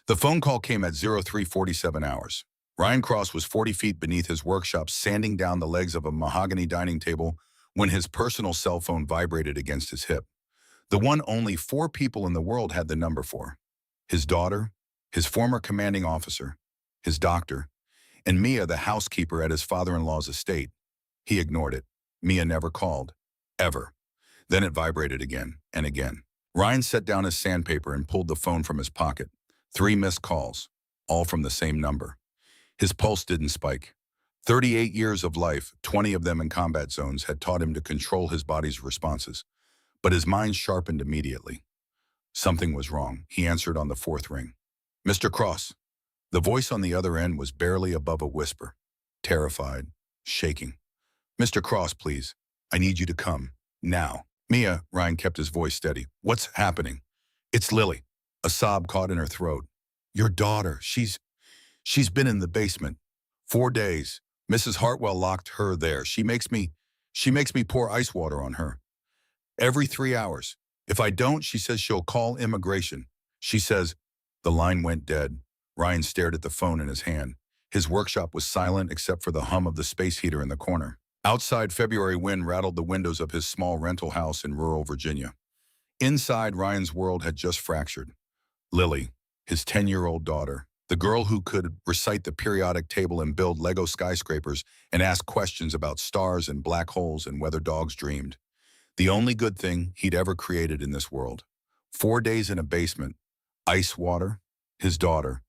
The phone call came at 03:47 hours. Ryan Cross was 40 feet beneath his workshop, sanding down the legs of a mahogany dining table when his personal cell phone vibrated against his hip. The one only four people in the world had the number for. His daughter, his former commanding officer, his doctor, and Mia, the housekeeper at his father-in-law's estate. He ignored it. Mia never called. Ever. Then it vibrated again and again. Ryan set down his sandpaper and pulled the phone from his pocket. 3 missed calls, all from the same number. His pulse didn't spike. 38 years of life, 20 of them in combat zones, had taught him to control his body's responses. But his mind sharpened immediately. Something was wrong. He answered on the 4th ring. "Mr. Cross." The voice on the other end was barely above a whisper. Terrified, shaking. "Mr. Cross, please. I need you to come. Now." "Mia," Ryan kept his voice steady. "What's happening?" "It's Lily." A sob caught in her throat. "Your daughter, she's been in the basement. 4 days. Mrs. Hartwell locked her there. She makes me pour ice water on her. Every 3 hours. If I don't, she says she'll call immigration. She says." The line went dead. Ryan stared at the phone in his hand. His workshop was silent except for the hum of the space heater in the corner. Outside, February wind rattled the windows of his small rental house in rural Virginia. Inside, Ryan's world had just fractured. Lily, his 10-year-old daughter, the girl who could recite the periodic table and build Lego skyscrapers and ask questions about stars and black holes and whether dogs dreamed. The only good thing he'd ever created in this world. 4 days in a basement. Ice water. His daughter.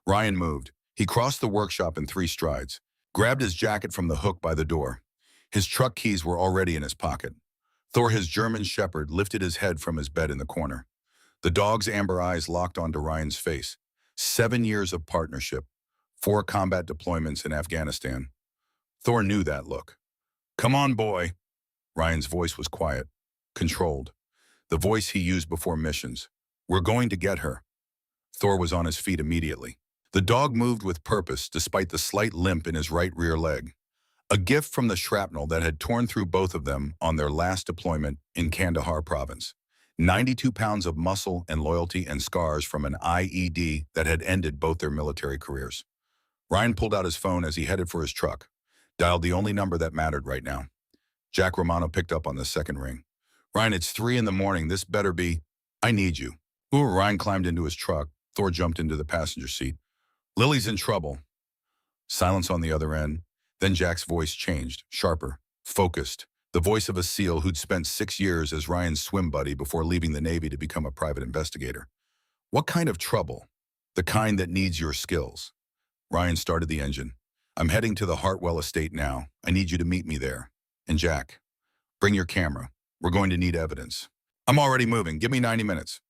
Ryan moved. He crossed the workshop in 3 strides, grabbed his jacket from the hook by the door. His truck keys were already in his pocket. Thor, his German shepherd, lifted his head from his bed in the corner. The dog's amber eyes locked onto Ryan's face. 7 years of partnership. 4 combat deployments in Afghanistan. Thor knew that look. "Come on, boy." Ryan's voice was quiet, controlled. The voice he used before missions. "We're going to get her." Thor was on his feet immediately. The dog moved with purpose despite the slight limp in his right rear leg. A gift from the shrapnel that had torn through both of them on their last deployment in Kandahar province. 92 pounds of muscle and loyalty and scars from an IED that had ended both their military careers. Ryan pulled out his phone as he headed for his truck, dialed the only number that mattered right now. Jack Romano picked up on the 2nd ring. "Ryan, it's 3 in the morning. This better be. I need you." Ooh, Ryan climbed into his truck. Thor jumped into the passenger seat. "Lily's in trouble." Silence on the other end. Then Jack's voice changed, sharper, focused. The voice of a SEAL who'd spent 6 years as Ryan's swim buddy before leaving the Navy to become a private investigator. "What kind of trouble?" "The kind that needs your skills." Ryan started the engine. "I'm heading to the Hartwell estate now. I need you to meet me there. And Jack, bring your camera. We're going to need evidence." "I'm already moving. Give me 90 minutes.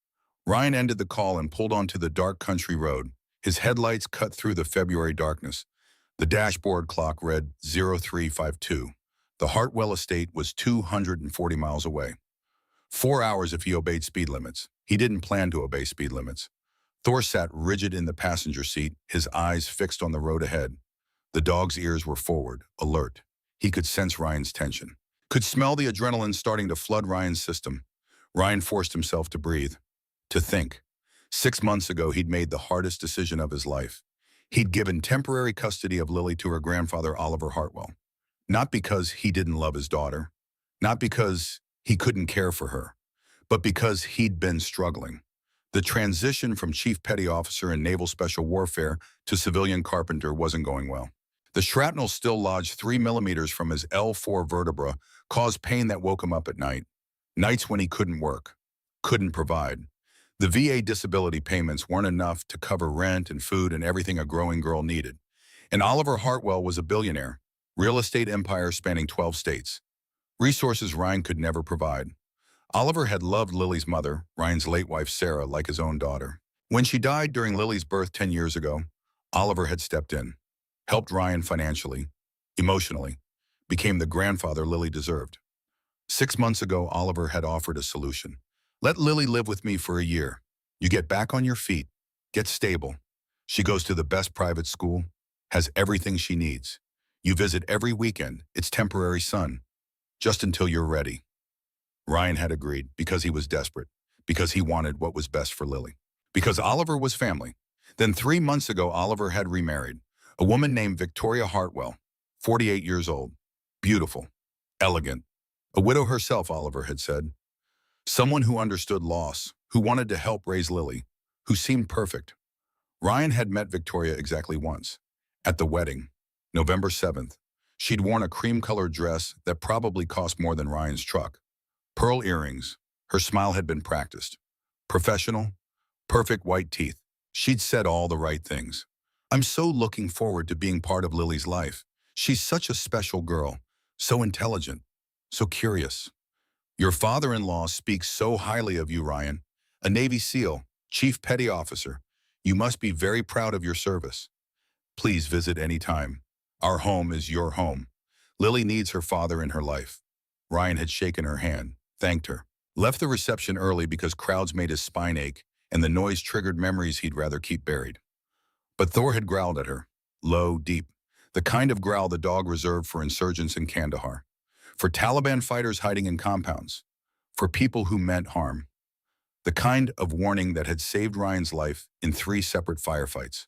Ryan ended the call and pulled onto the dark country road. His headlights cut through the February darkness. The dashboard clock read 0352. The Hartwell estate was 240 miles away. 4 hours if he obeyed speed limits. He didn't plan to obey speed limits. Thor sat rigid in the passenger seat, his eyes fixed on the road ahead. The dog's ears were forward, alert. He could sense Ryan's tension. Could smell the adrenaline starting to flood Ryan's system. Ryan forced himself to breathe, to think. 6 months ago, he'd made the hardest decision of his life. He'd given temporary custody of Lily to her grandfather, Oliver Hartwell. Not because he didn't love his daughter, not because he couldn't care for her, but because he'd been struggling. The transition from chief petty officer in naval special warfare to civilian carpenter wasn't going well. The shrapnel still lodged 3 millimeters from his L4 vertebra, caused pain that woke him up at night. Nights when he couldn't work, couldn't provide. The VA disability payments weren't enough to cover rent and food and everything a growing girl needed. And Oliver Hartwell was a billionaire, real estate empire spanning 12 states. Resources Ryan could never provide. Oliver had loved Lily's mother, Ryan's late wife Sarah, like his own daughter. When she died during Lily's birth 10 years ago, Oliver had stepped in, helped Ryan financially, emotionally, became the grandfather Lily deserved. 6 months ago, Oliver had offered a solution. "Let Lily live with me for a year. You get back on your feet, get stable. She goes to the best private school, has everything she needs. You visit every weekend, it's temporary son, just until you're ready." Ryan had agreed because he was desperate, because he wanted what was best for Lily, because Oliver was family. Then 3 months ago, Oliver had remarried. A woman named Victoria Hartwell, 48 years old. Beautiful. Elegant. A widow herself, Oliver had said. Someone who understood loss, who wanted to help raise Lily, who seemed perfect. Ryan had met Victoria exactly once. At the wedding, November 7th. She'd worn a cream-colored dress that probably cost more than Ryan's truck. Pearl earrings. Her smile had been practiced. Professional, perfect white teeth. She'd said all the right things. I'm so looking forward to being part of Lily's life. She's such a special girl, so intelligent, so curious. Your father-in-law speaks so highly of you, Ryan. A Navy SEAL, Chief Petty Officer. You must be very proud of your service. Please visit any time. Our home is your home. Lily needs her father in her life. Ryan had shaken her hand, thanked her. Left the reception early because crowds made his spine ache and the noise triggered memories he'd rather keep buried. But Thor had growled at her, low, deep, the kind of growl the dog reserved for insurgents in Kandahar, for Taliban fighters hiding in compounds, for people who meant harm. The kind of warning that had saved Ryan's life in 3 separate firefights.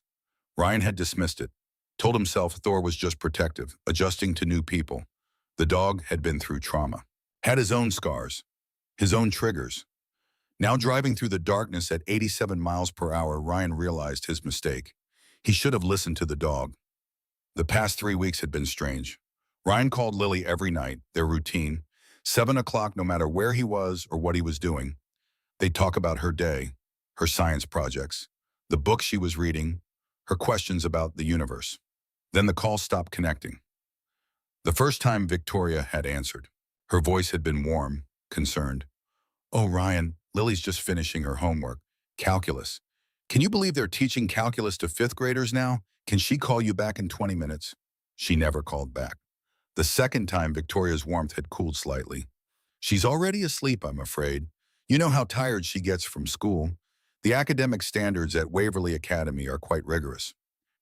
Ryan had dismissed it, told himself Thor was just protective, adjusting to new people. The dog had been through trauma, had his own scars, his own triggers. Now driving through the darkness at 87 miles per hour, Ryan realized his mistake. He should have listened to the dog. The past 3 weeks had been strange. Ryan called Lily every night, their routine. 7 o'clock, no matter where he was or what he was doing. They'd talk about her day, her science projects, the book she was reading, her questions about the universe. Then the call stopped connecting. The first time Victoria had answered. Her voice had been warm, concerned. Oh, Ryan, Lily's just finishing her homework. Calculus. Can you believe they're teaching calculus to 5th graders now? Can she call you back in 20 minutes? She never called back. The second time, Victoria's warmth had cooled slightly. She's already asleep, I'm afraid. You know how tired she gets from school. The academic standards at Waverly Academy are quite rigorous.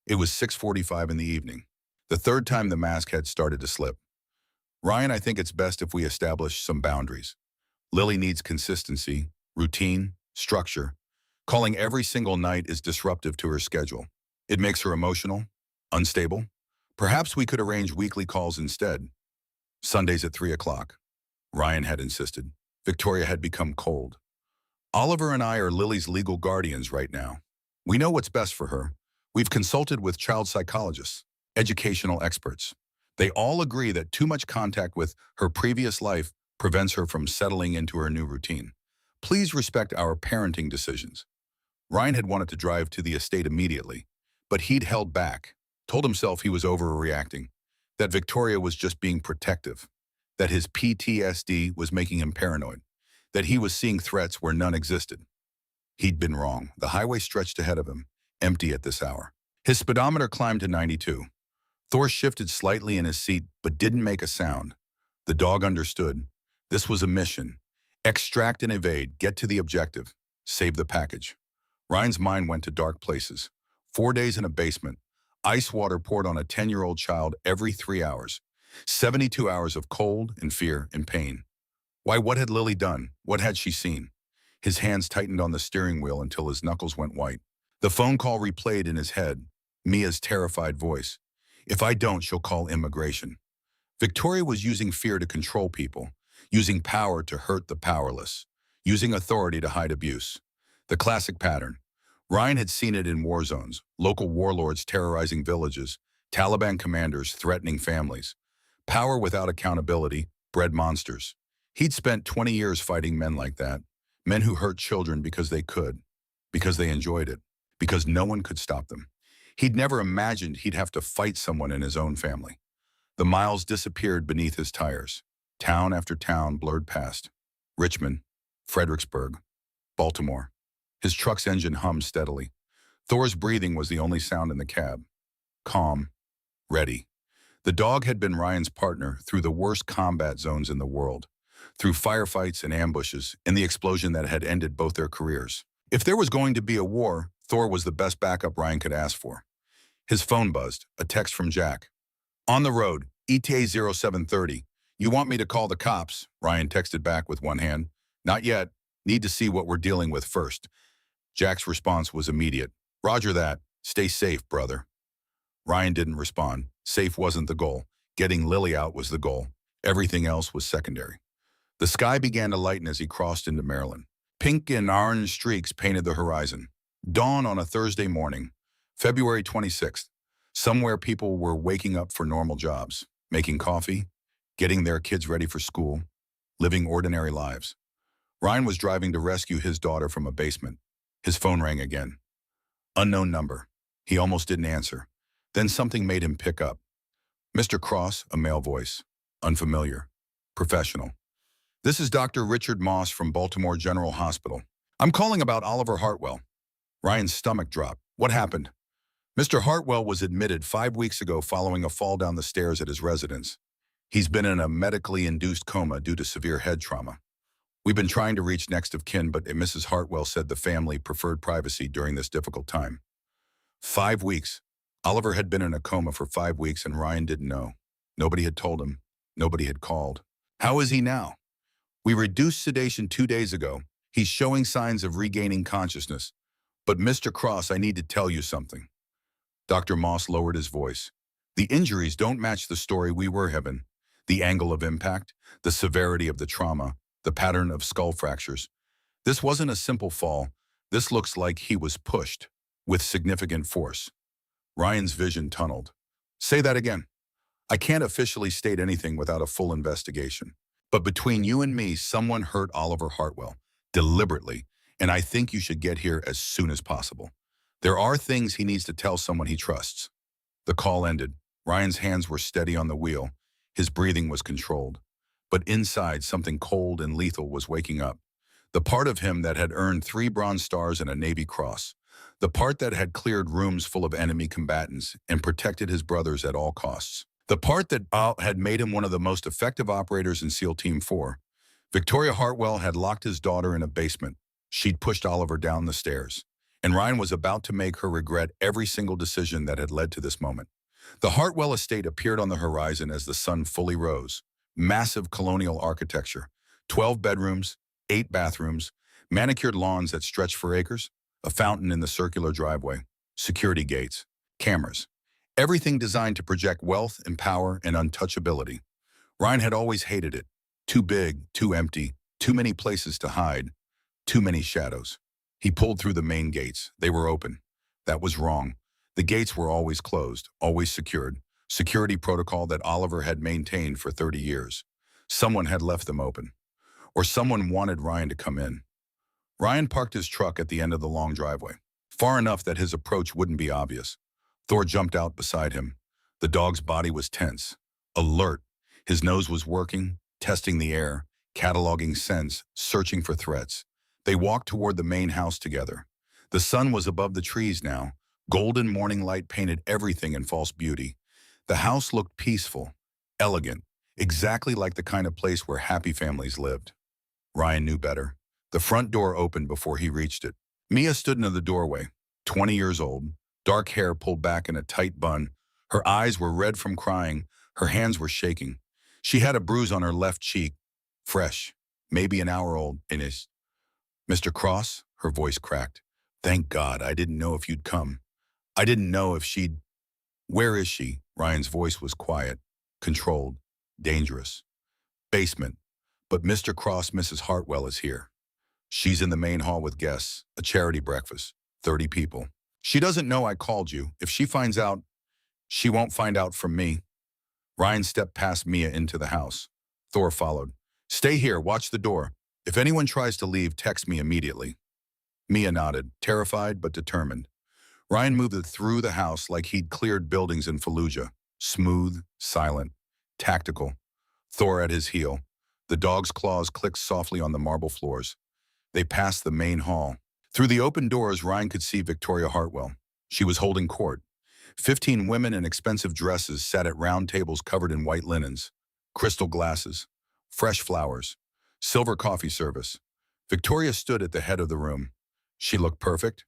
It was 6:45 in the evening. The third time the mask had started to slip. Ryan, I think it's best if we establish some boundaries. Lily needs consistency, routine, structure. Calling every single night is disruptive to her schedule. It makes her emotional, unstable. Perhaps we could arrange weekly calls instead. Sundays at 3 o'clock. Ryan had insisted. Victoria had become cold. Oliver and I are Lily's legal guardians right now. We know what's best for her. We've consulted with child psychologists, educational experts. They all agree that too much contact with her previous life prevents her from settling into her new routine. Please respect our parenting decisions. Ryan had wanted to drive to the estate immediately, but he'd held back, told himself he was overreacting, that Victoria was just being protective, that his PTSD was making him paranoid, that he was seeing threats where none existed. He'd been wrong. The highway stretched ahead of him, empty at this hour. His speedometer climbed to 92. Thor shifted slightly in his seat, but didn't make a sound. The dog understood. This was a mission. Extract and evade, get to the objective, save the package. Ryan's mind went to dark places. 4 days in a basement. Ice water poured on a 10-year-old child every 3 hours. 72 hours of cold and fear and pain. Why, what had Lily done? What had she seen? His hands tightened on the steering wheel until his knuckles went white. The phone call replayed in his head. Mia's terrified voice. If I don't, she'll call immigration. Victoria was using fear to control people, using power to hurt the powerless, using authority to hide abuse. The classic pattern. Ryan had seen it in war zones, local warlords terrorizing villages, Taliban commanders threatening families. Power without accountability bred monsters. He'd spent 20 years fighting men like that, men who hurt children because they could, because they enjoyed it, because no one could stop them. He'd never imagined he'd have to fight someone in his own family. The miles disappeared beneath his tires. Town after town blurred past. Richmond, Fredericksburg, Baltimore. His truck's engine hummed steadily. Thor's breathing was the only sound in the cab. Calm, ready. The dog had been Ryan's partner through the worst combat zones in the world, through firefights and ambushes, and the explosion that had ended both their careers. If there was going to be a war, Thor was the best backup Ryan could ask for. His phone buzzed, a text from Jack. On the road, ETA 0730. You want me to call the cops? Ryan texted back with one hand. Not yet. Need to see what we're dealing with first. Jack's response was immediate. Roger that. Stay safe, brother. Ryan didn't respond. Safe wasn't the goal. Getting Lily out was the goal. Everything else was secondary. The sky began to lighten as he crossed into Maryland. Pink and orange streaks painted the horizon. Dawn on a Thursday morning, February 26th. Somewhere people were waking up for normal jobs, making coffee, getting their kids ready for school, living ordinary lives. Ryan was driving to rescue his daughter from a basement. His phone rang again. Unknown number. He almost didn't answer. Then something made him pick up. Mr. Cross, a male voice. Unfamiliar. Professional. This is Dr. Richard Moss from Baltimore General Hospital. I'm calling about Oliver Hartwell. Ryan's stomach dropped. What happened? Mr. Hartwell was admitted 5 weeks ago following a fall down the stairs at his residence. He's been in a medically induced coma due to severe head trauma. We've been trying to reach next of kin, but Mrs. Hartwell said the family preferred privacy during this difficult time. 5 weeks. Oliver had been in a coma for 5 weeks and Ryan didn't know. Nobody had told him. Nobody had called. How is he now? We reduced sedation 2 days ago. He's showing signs of regaining consciousness. But Mr. Cross, I need to tell you something. Dr. Moss lowered his voice. The injuries don't match the story we were given. The angle of impact, the severity of the trauma, the pattern of skull fractures. This wasn't a simple fall. This looks like he was pushed with significant force. Ryan's vision tunneled. Say that again. I can't officially state anything without a full investigation. But between you and me, someone hurt Oliver Hartwell, deliberately, and I think you should get here as soon as possible. There are things he needs to tell someone he trusts. The call ended. Ryan's hands were steady on the wheel. His breathing was controlled. But inside, something cold and lethal was waking up. The part of him that had earned 3 Bronze Stars and a Navy Cross. The part that had cleared rooms full of enemy combatants and protected his brothers at all costs. The part that had made him one of the most effective operators in SEAL Team 4. Victoria Hartwell had locked his daughter in a basement. She'd pushed Oliver down the stairs. And Ryan was about to make her regret every single decision that had led to this moment. The Hartwell estate appeared on the horizon as the sun fully rose. Massive colonial architecture. 12 bedrooms, 8 bathrooms, manicured lawns that stretched for acres, a fountain in the circular driveway, security gates, cameras. Everything designed to project wealth and power and untouchability. Ryan had always hated it. Too big, too empty, too many places to hide, too many shadows. He pulled through the main gates. They were open. That was wrong. The gates were always closed, always secured. Security protocol that Oliver had maintained for 30 years. Someone had left them open. Or someone wanted Ryan to come in. Ryan parked his truck at the end of the long driveway, far enough that his approach wouldn't be obvious. Thor jumped out beside him. The dog's body was tense, alert. His nose was working, testing the air, cataloging scents, searching for threats. They walked toward the main house together. The sun was above the trees now. Golden morning light painted everything in false beauty. The house looked peaceful, elegant, exactly like the kind of place where happy families lived. Ryan knew better. The front door opened before he reached it. Mia stood in the doorway, 20 years old, dark hair pulled back in a tight bun. Her eyes were red from crying. Her hands were shaking. She had a bruise on her left cheek, fresh, maybe an hour old, and is. Mr. Cross, her voice cracked. Thank God, I didn't know if you'd come. I didn't know if she'd. Where is she? Ryan's voice was quiet, controlled, dangerous. Basement. But Mr. Cross, Mrs. Hartwell is here. She's in the main hall with guests, a charity breakfast, 30 people. She doesn't know I called you. If she finds out, she won't find out from me. Ryan stepped past Mia into the house. Thor followed. Stay here, watch the door. If anyone tries to leave, text me immediately. Mia nodded, terrified but determined. Ryan moved through the house like he'd cleared buildings in Fallujah. Smooth, silent, tactical. Thor at his heel. The dog's claws clicked softly on the marble floors. They passed the main hall. Through the open doors, Ryan could see Victoria Hartwell. She was holding court. 15 women in expensive dresses sat at round tables covered in white linens, crystal glasses, fresh flowers, silver coffee service. Victoria stood at the head of the room. She looked perfect,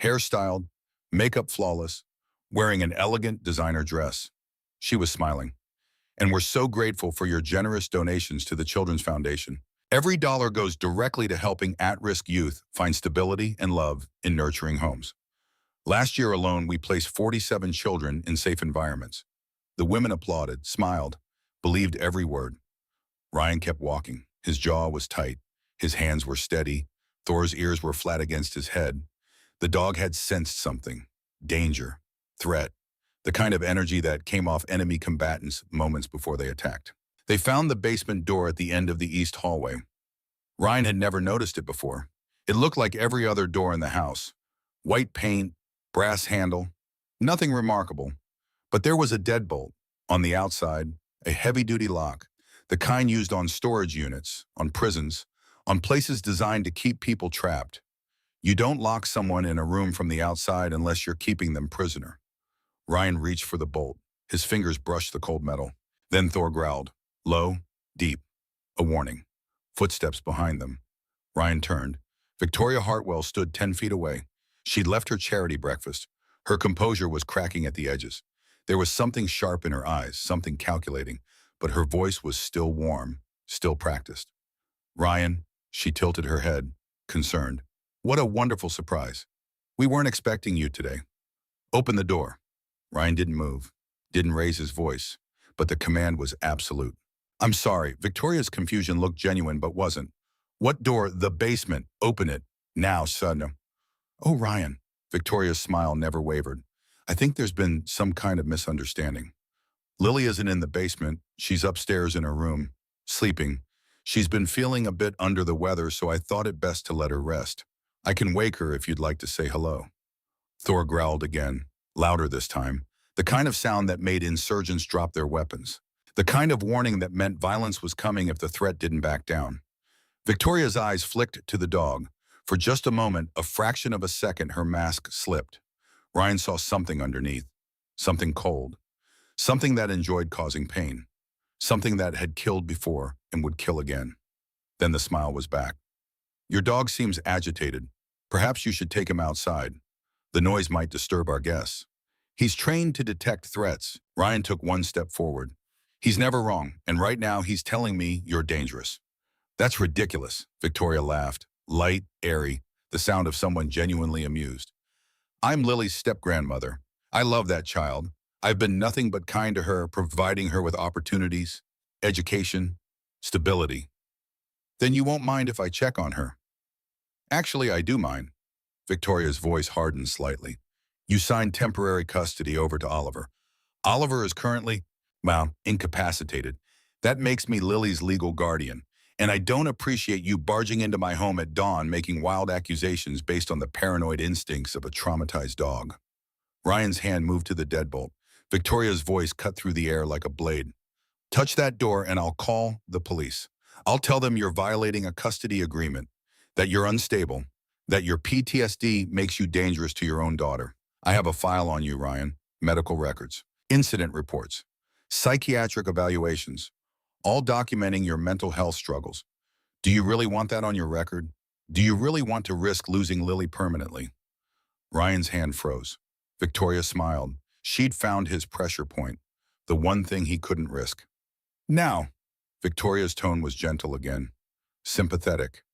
hairstyled, makeup flawless, wearing an elegant designer dress. She was smiling. And we're so grateful for your generous donations to the Children's Foundation. Every dollar goes directly to helping at-risk youth find stability and love in nurturing homes. Last year alone, we placed 47 children in safe environments. The women applauded, smiled, believed every word. Ryan kept walking. His jaw was tight. His hands were steady. Thor's ears were flat against his head. The dog had sensed something. Danger. Threat. The kind of energy that came off enemy combatants moments before they attacked. They found the basement door at the end of the east hallway. Ryan had never noticed it before. It looked like every other door in the house. White paint, brass handle, nothing remarkable. But there was a deadbolt. On the outside, a heavy-duty lock, the kind used on storage units, on prisons, on places designed to keep people trapped. You don't lock someone in a room from the outside unless you're keeping them prisoner. Ryan reached for the bolt. His fingers brushed the cold metal. Then Thor growled. Low, deep. A warning. Footsteps behind them. Ryan turned. Victoria Hartwell stood 10 feet away. She'd left her charity breakfast. Her composure was cracking at the edges. There was something sharp in her eyes, something calculating, but her voice was still warm, still practiced. Ryan, she tilted her head, concerned. What a wonderful surprise. We weren't expecting you today. Open the door. Ryan didn't move, didn't raise his voice, but the command was absolute. I'm sorry, Victoria's confusion looked genuine but wasn't. What door? The basement. Open it. Now, son. Oh, Ryan. Victoria's smile never wavered. I think there's been some kind of misunderstanding. Lily isn't in the basement. She's upstairs in her room, sleeping. She's been feeling a bit under the weather, so I thought it best to let her rest. I can wake her if you'd like to say hello. Thor growled again, louder this time, the kind of sound that made insurgents drop their weapons, the kind of warning that meant violence was coming if the threat didn't back down. Victoria's eyes flicked to the dog. For just a moment, a fraction of a second, her mask slipped. Ryan saw something underneath, something cold, something that enjoyed causing pain, something that had killed before and would kill again. Then the smile was back. Your dog seems agitated. Perhaps you should take him outside. The noise might disturb our guests. He's trained to detect threats. Ryan took one step forward. He's never wrong, and right now he's telling me you're dangerous. That's ridiculous, Victoria laughed, light, airy, the sound of someone genuinely amused. I'm Lily's step-grandmother. I love that child. I've been nothing but kind to her, providing her with opportunities, education, stability. Then you won't mind if I check on her? Actually, I do mind. Victoria's voice hardened slightly. You signed temporary custody over to Oliver. Oliver is currently, incapacitated. That makes me Lily's legal guardian. And I don't appreciate you barging into my home at dawn making wild accusations based on the paranoid instincts of a traumatized dog. Ryan's hand moved to the deadbolt. Victoria's voice cut through the air like a blade. Touch that door and I'll call the police. I'll tell them you're violating a custody agreement, that you're unstable, that your PTSD makes you dangerous to your own daughter. I have a file on you, Ryan. Medical records, incident reports, psychiatric evaluations, all documenting your mental health struggles. Do you really want that on your record? Do you really want to risk losing Lily permanently? Ryan's hand froze. Victoria smiled. She'd found his pressure point, the one thing he couldn't risk. Now, Victoria's tone was gentle again, sympathetic.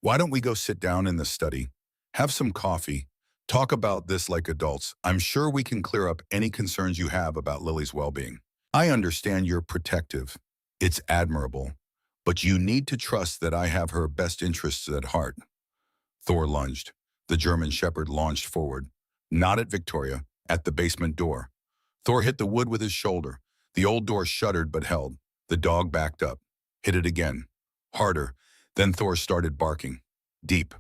Why don't we go sit down in the study, have some coffee, talk about this like adults? I'm sure we can clear up any concerns you have about Lily's well-being. I understand you're protective. It's admirable, but you need to trust that I have her best interests at heart. Thor lunged. The German Shepherd launched forward, not at Victoria, at the basement door. Thor hit the wood with his shoulder. The old door shuddered but held. The dog backed up, hit it again, harder. Then Thor started barking. Deep,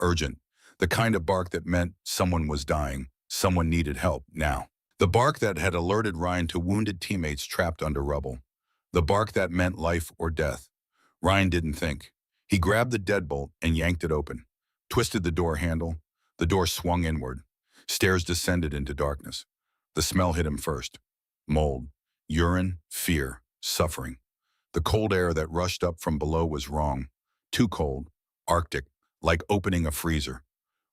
urgent, the kind of bark that meant someone was dying, someone needed help now. The bark that had alerted Ryan to wounded teammates trapped under rubble. The bark that meant life or death. Ryan didn't think. He grabbed the deadbolt and yanked it open, twisted the door handle. The door swung inward. Stairs descended into darkness. The smell hit him first. Mold, urine, fear, suffering. The cold air that rushed up from below was wrong. Too cold, arctic, like opening a freezer.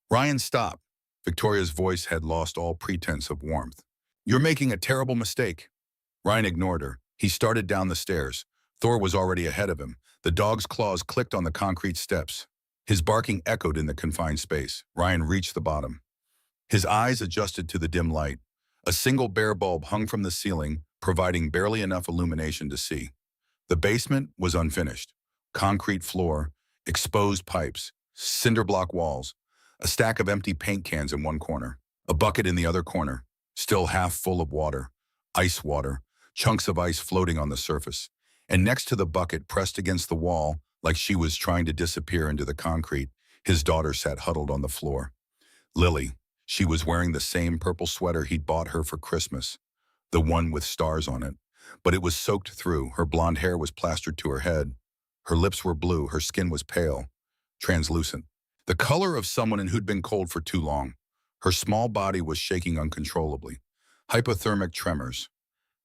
Ryan stopped. Victoria's voice had lost all pretense of warmth. You're making a terrible mistake. Ryan ignored her. He started down the stairs. Thor was already ahead of him. The dog's claws clicked on the concrete steps. His barking echoed in the confined space. Ryan reached the bottom. His eyes adjusted to the dim light. A single bare bulb hung from the ceiling, providing barely enough illumination to see. The basement was unfinished. Concrete floor, exposed pipes, cinder block walls, a stack of empty paint cans in one corner, a bucket in the other corner, still half full of water, ice water, chunks of ice floating on the surface. And next to the bucket, pressed against the wall, like she was trying to disappear into the concrete, his daughter sat huddled on the floor. Lily. She was wearing the same purple sweater he'd bought her for Christmas, the one with stars on it. But it was soaked through, her blonde hair was plastered to her head. Her lips were blue, her skin was pale, translucent. The color of someone who'd been cold for too long. Her small body was shaking uncontrollably. Hypothermic tremors.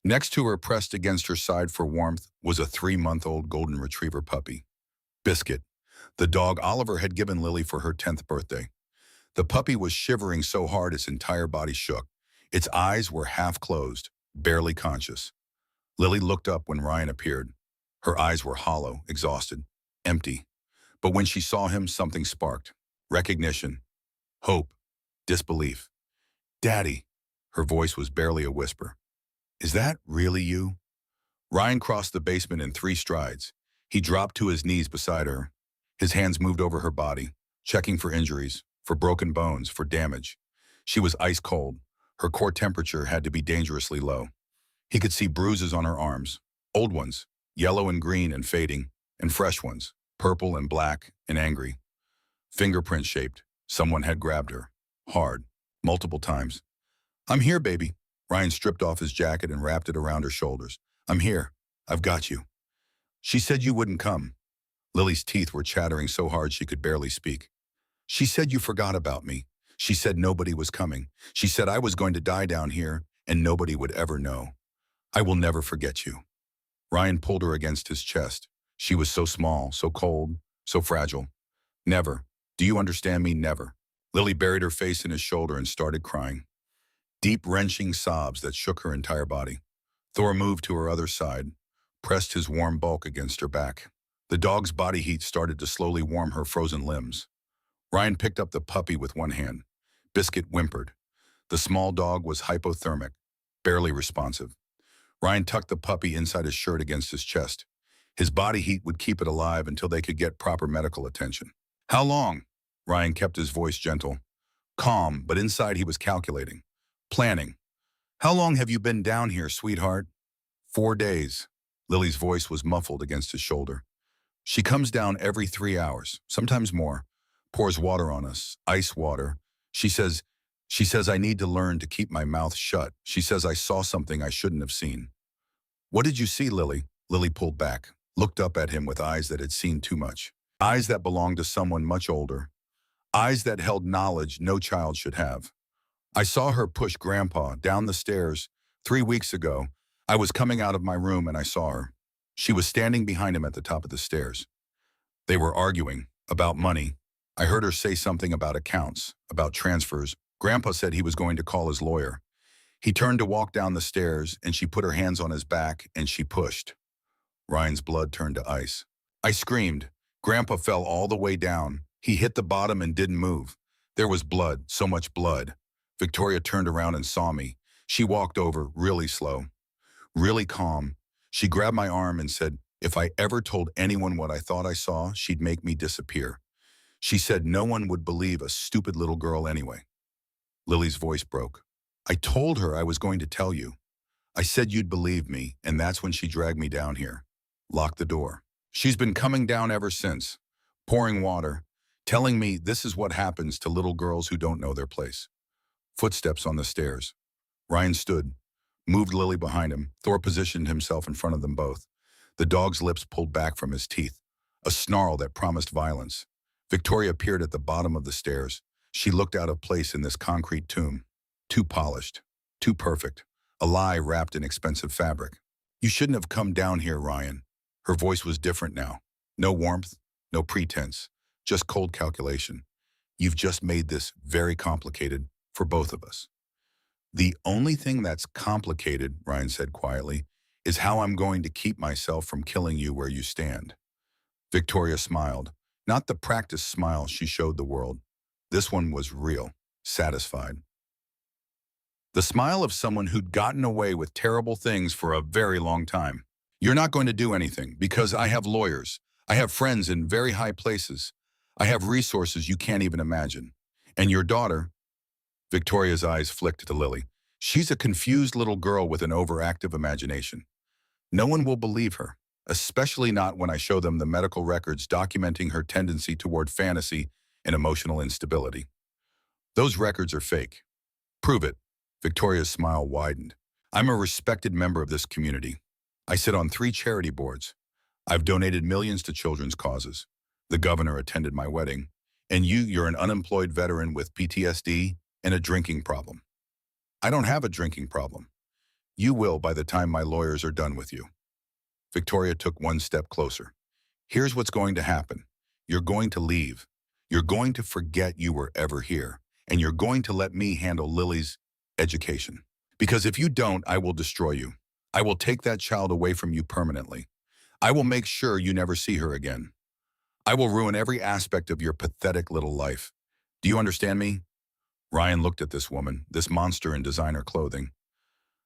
Next to her, pressed against her side for warmth, was a 3-month-old golden retriever puppy. Biscuit, the dog Oliver had given Lily for her 10th birthday. The puppy was shivering so hard its entire body shook. Its eyes were half closed, barely conscious. Lily looked up when Ryan appeared. Her eyes were hollow, exhausted, empty. But when she saw him, something sparked. Recognition, hope, disbelief. "Daddy," her voice was barely a whisper. "Is that really you?" Ryan crossed the basement in 3 strides. He dropped to his knees beside her. His hands moved over her body, checking for injuries, for broken bones, for damage. She was ice cold. Her core temperature had to be dangerously low. He could see bruises on her arms, old ones, yellow and green and fading, and fresh ones, purple and black and angry. Fingerprint shaped. Someone had grabbed her. Hard. Multiple times. "I'm here, baby." Ryan stripped off his jacket and wrapped it around her shoulders. "I'm here. I've got you." "She said you wouldn't come." Lily's teeth were chattering so hard she could barely speak. "She said you forgot about me. She said nobody was coming. She said I was going to die down here and nobody would ever know. I will never forget you." Ryan pulled her against his chest. She was so small, so cold, so fragile. "Never. Do you understand me? Never." Lily buried her face in his shoulder and started crying. Deep, wrenching sobs that shook her entire body. Thor moved to her other side, pressed his warm bulk against her back. The dog's body heat started to slowly warm her frozen limbs. Ryan picked up the puppy with one hand. Biscuit whimpered. The small dog was hypothermic, barely responsive. Ryan tucked the puppy inside his shirt against his chest. His body heat would keep it alive until they could get proper medical attention. "How long?" Ryan kept his voice gentle. Calm, but inside he was calculating. Planning. "How long have you been down here, sweetheart?" 4 days. Lily's voice was muffled against his shoulder. "She comes down every 3 hours, sometimes more. Pours water on us, ice water. She says I need to learn to keep my mouth shut. She says I saw something I shouldn't have seen." "What did you see, Lily?" Lily pulled back, looked up at him with eyes that had seen too much. Eyes that belonged to someone much older. Eyes that held knowledge no child should have. "I saw her push Grandpa down the stairs 3 weeks ago. I was coming out of my room and I saw her. She was standing behind him at the top of the stairs. They were arguing about money. I heard her say something about accounts, about transfers. Grandpa said he was going to call his lawyer. He turned to walk down the stairs and she put her hands on his back and she pushed." Ryan's blood turned to ice. "I screamed. Grandpa fell all the way down. He hit the bottom and didn't move. There was blood, so much blood. Victoria turned around and saw me. She walked over, really slow, really calm. She grabbed my arm and said, if I ever told anyone what I thought I saw, she'd make me disappear. She said no one would believe a stupid little girl anyway." Lily's voice broke. "I told her I was going to tell you. I said you'd believe me, and that's when she dragged me down here. Locked the door. She's been coming down ever since, pouring water, telling me this is what happens to little girls who don't know their place." Footsteps on the stairs. Ryan stood, moved Lily behind him. Thor positioned himself in front of them both. The dog's lips pulled back from his teeth, a snarl that promised violence. Victoria appeared at the bottom of the stairs. She looked out of place in this concrete tomb. Too polished, too perfect, a lie wrapped in expensive fabric. "You shouldn't have come down here, Ryan." Her voice was different now. No warmth, no pretense, just cold calculation. "You've just made this very complicated for both of us." "The only thing that's complicated," Ryan said quietly, "is how I'm going to keep myself from killing you where you stand." Victoria smiled. Not the practiced smile she showed the world. This one was real, satisfied. The smile of someone who'd gotten away with terrible things for a very long time. You're not going to do anything because I have lawyers. I have friends in very high places. I have resources you can't even imagine. And your daughter, Victoria's eyes flicked to Lily. She's a confused little girl with an overactive imagination. No one will believe her, especially not when I show them the medical records documenting her tendency toward fantasy and emotional instability. Those records are fake. Prove it. Victoria's smile widened. I'm a respected member of this community. I sit on 3 charity boards. I've donated millions to children's causes. The governor attended my wedding. And you're an unemployed veteran with PTSD and a drinking problem. I don't have a drinking problem. You will by the time my lawyers are done with you. Victoria took one step closer. Here's what's going to happen. You're going to leave. You're going to forget you were ever here. And you're going to let me handle Lily's education. Because if you don't, I will destroy you. I will take that child away from you permanently. I will make sure you never see her again. I will ruin every aspect of your pathetic little life. Do you understand me? Ryan looked at this woman, this monster in designer clothing,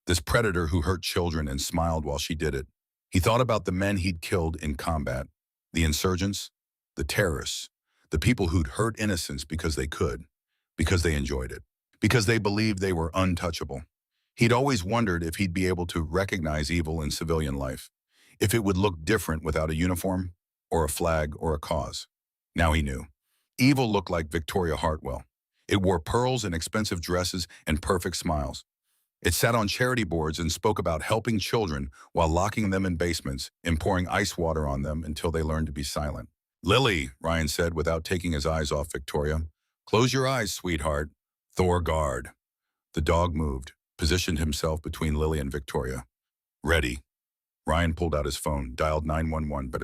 this predator who hurt children and smiled while she did it. He thought about the men he'd killed in combat, the insurgents, the terrorists, the people who'd hurt innocents because they could, because they enjoyed it, because they believed they were untouchable. He'd always wondered if he'd be able to recognize evil in civilian life, if it would look different without a uniform, or a flag, or a cause. Now he knew. Evil looked like Victoria Hartwell. It wore pearls and expensive dresses and perfect smiles. It sat on charity boards and spoke about helping children while locking them in basements and pouring ice water on them until they learned to be silent. Lily, Ryan said without taking his eyes off Victoria. Close your eyes, sweetheart. Thor guard. The dog moved, positioned himself between Lily and Victoria. Ready. Ryan pulled out his phone, dialed 911, but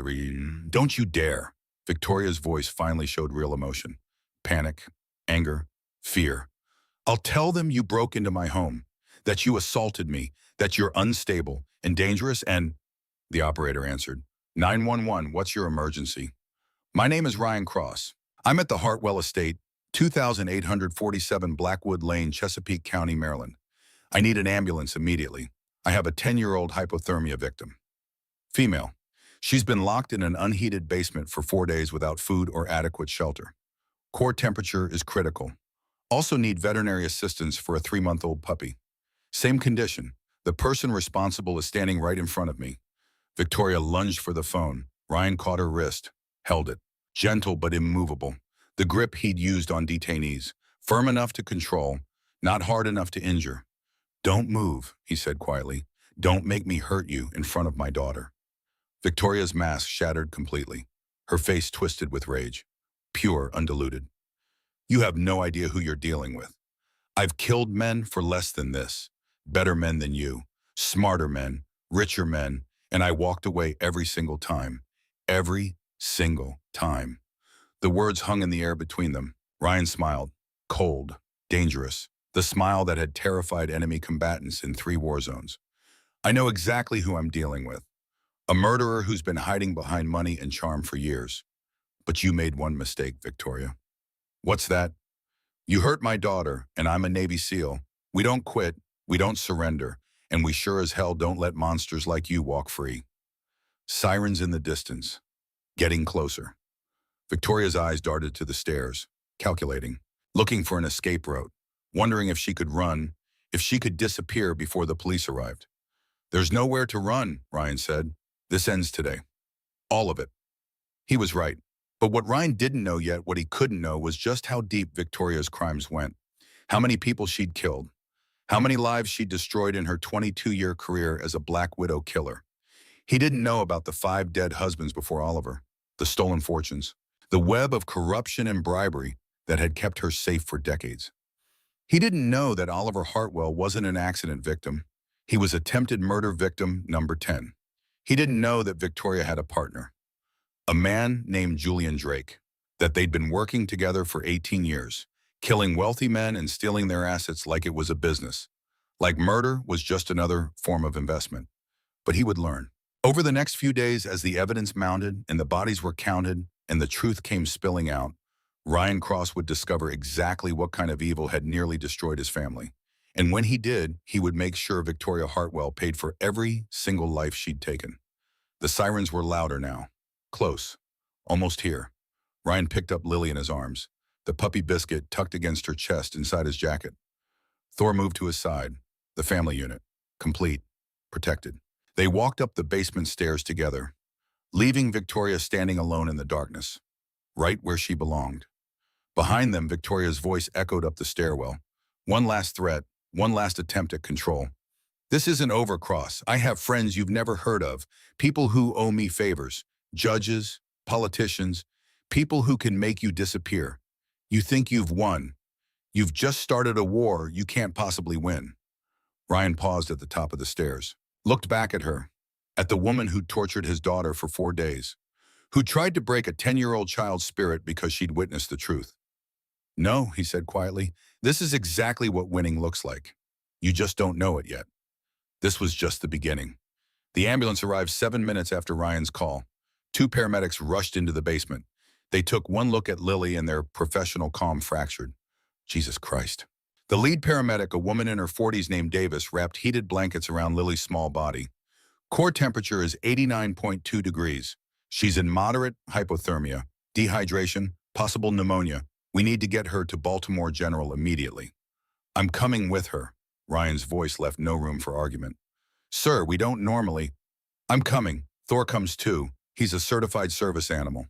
don't you dare. Victoria's voice finally showed real emotion. Panic, anger, fear. I'll tell them you broke into my home, that you assaulted me, that you're unstable and dangerous and... The operator answered. 911, what's your emergency? My name is Ryan Cross. I'm at the Hartwell Estate, 2847 Blackwood Lane, Chesapeake County, Maryland. I need an ambulance immediately. I have a 10-year-old hypothermia victim. Female. She's been locked in an unheated basement for 4 days without food or adequate shelter. Core temperature is critical. Also need veterinary assistance for a 3-month-old puppy. Same condition. The person responsible is standing right in front of me. Victoria lunged for the phone. Ryan caught her wrist, held it. Gentle but immovable. The grip he'd used on detainees. Firm enough to control, not hard enough to injure. Don't move, he said quietly. Don't make me hurt you in front of my daughter. Victoria's mask shattered completely. Her face twisted with rage. Pure, undiluted. You have no idea who you're dealing with. I've killed men for less than this. Better men than you. Smarter men. Richer men. And I walked away every single time. Every single time. The words hung in the air between them. Ryan smiled. Cold. Dangerous. The smile that had terrified enemy combatants in 3 war zones. I know exactly who I'm dealing with. A murderer who's been hiding behind money and charm for years. But you made one mistake, Victoria. What's that? You hurt my daughter, and I'm a Navy SEAL. We don't quit, we don't surrender, and we sure as hell don't let monsters like you walk free. Sirens in the distance. Getting closer. Victoria's eyes darted to the stairs, calculating, looking for an escape route, wondering if she could run, if she could disappear before the police arrived. There's nowhere to run, Ryan said. This ends today. All of it. He was right. But what Ryan didn't know yet, what he couldn't know, was just how deep Victoria's crimes went. How many people she'd killed. How many lives she'd destroyed in her 22-year career as a Black Widow killer. He didn't know about the 5 dead husbands before Oliver, the stolen fortunes, the web of corruption and bribery that had kept her safe for decades. He didn't know that Oliver Hartwell wasn't an accident victim. He was attempted murder victim number 10. He didn't know that Victoria had a partner, a man named Julian Drake, that they'd been working together for 18 years, killing wealthy men and stealing their assets like it was a business, like murder was just another form of investment. But he would learn. Over the next few days, as the evidence mounted and the bodies were counted and the truth came spilling out, Ryan Cross would discover exactly what kind of evil had nearly destroyed his family And when he did, he would make sure Victoria Hartwell paid for every single life she'd taken. The sirens were louder now. Close. Almost here. Ryan picked up Lily in his arms, the puppy Biscuit tucked against her chest inside his jacket. Thor moved to his side, the family unit, complete, protected. They walked up the basement stairs together, leaving Victoria standing alone in the darkness, right where she belonged. Behind them, Victoria's voice echoed up the stairwell. One last threat, one last attempt at control. This isn't over, Cross. I have friends you've never heard of, people who owe me favors, judges, politicians, people who can make you disappear. You think you've won. You've just started a war you can't possibly win. Ryan paused at the top of the stairs, looked back at her, at the woman who tortured his daughter for 4 days, who tried to break a 10-year-old child's spirit because she'd witnessed the truth. No, he said quietly, this is exactly what winning looks like. You just don't know it yet. This was just the beginning. The ambulance arrived 7 minutes after Ryan's call. 2 paramedics rushed into the basement. They took one look at Lily and their professional calm fractured. Jesus Christ. The lead paramedic, a woman in her 40s named Davis, wrapped heated blankets around Lily's small body. Core temperature is 89.2 degrees. She's in moderate hypothermia, dehydration, possible pneumonia. We need to get her to Baltimore General immediately. I'm coming with her. Ryan's voice left no room for argument. Sir, we don't normally. I'm coming. Thor comes too. He's a certified service animal.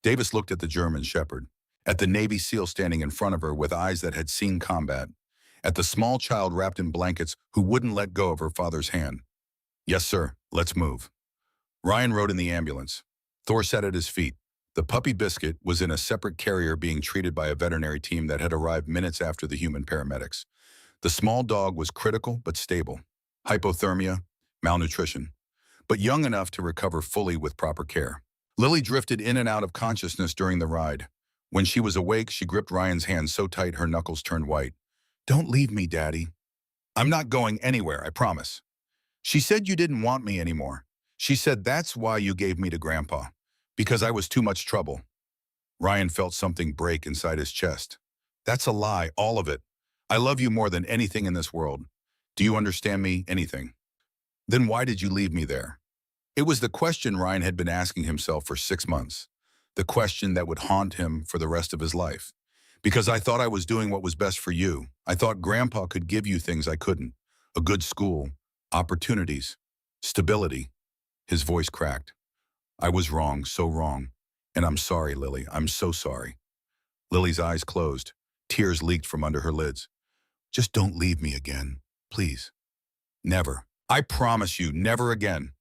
Davis looked at the German shepherd, at the Navy SEAL standing in front of her with eyes that had seen combat, at the small child wrapped in blankets who wouldn't let go of her father's hand. Yes, sir. Let's move. Ryan rode in the ambulance. Thor sat at his feet. The puppy Biscuit was in a separate carrier being treated by a veterinary team that had arrived minutes after the human paramedics. The small dog was critical but stable. Hypothermia, malnutrition, but young enough to recover fully with proper care. Lily drifted in and out of consciousness during the ride. When she was awake, she gripped Ryan's hand so tight her knuckles turned white. Don't leave me, Daddy. I'm not going anywhere, I promise. She said you didn't want me anymore. She said that's why you gave me to Grandpa, because I was too much trouble. Ryan felt something break inside his chest. That's a lie, all of it. I love you more than anything in this world. Do you understand me? Anything? Then why did you leave me there? It was the question Ryan had been asking himself for 6 months. The question that would haunt him for the rest of his life. Because I thought I was doing what was best for you. I thought Grandpa could give you things I couldn't. A good school, opportunities, stability. His voice cracked. I was wrong, so wrong. And I'm sorry, Lily. I'm so sorry. Lily's eyes closed. Tears leaked from under her lids. Just don't leave me again, please. Never. I promise you, never again.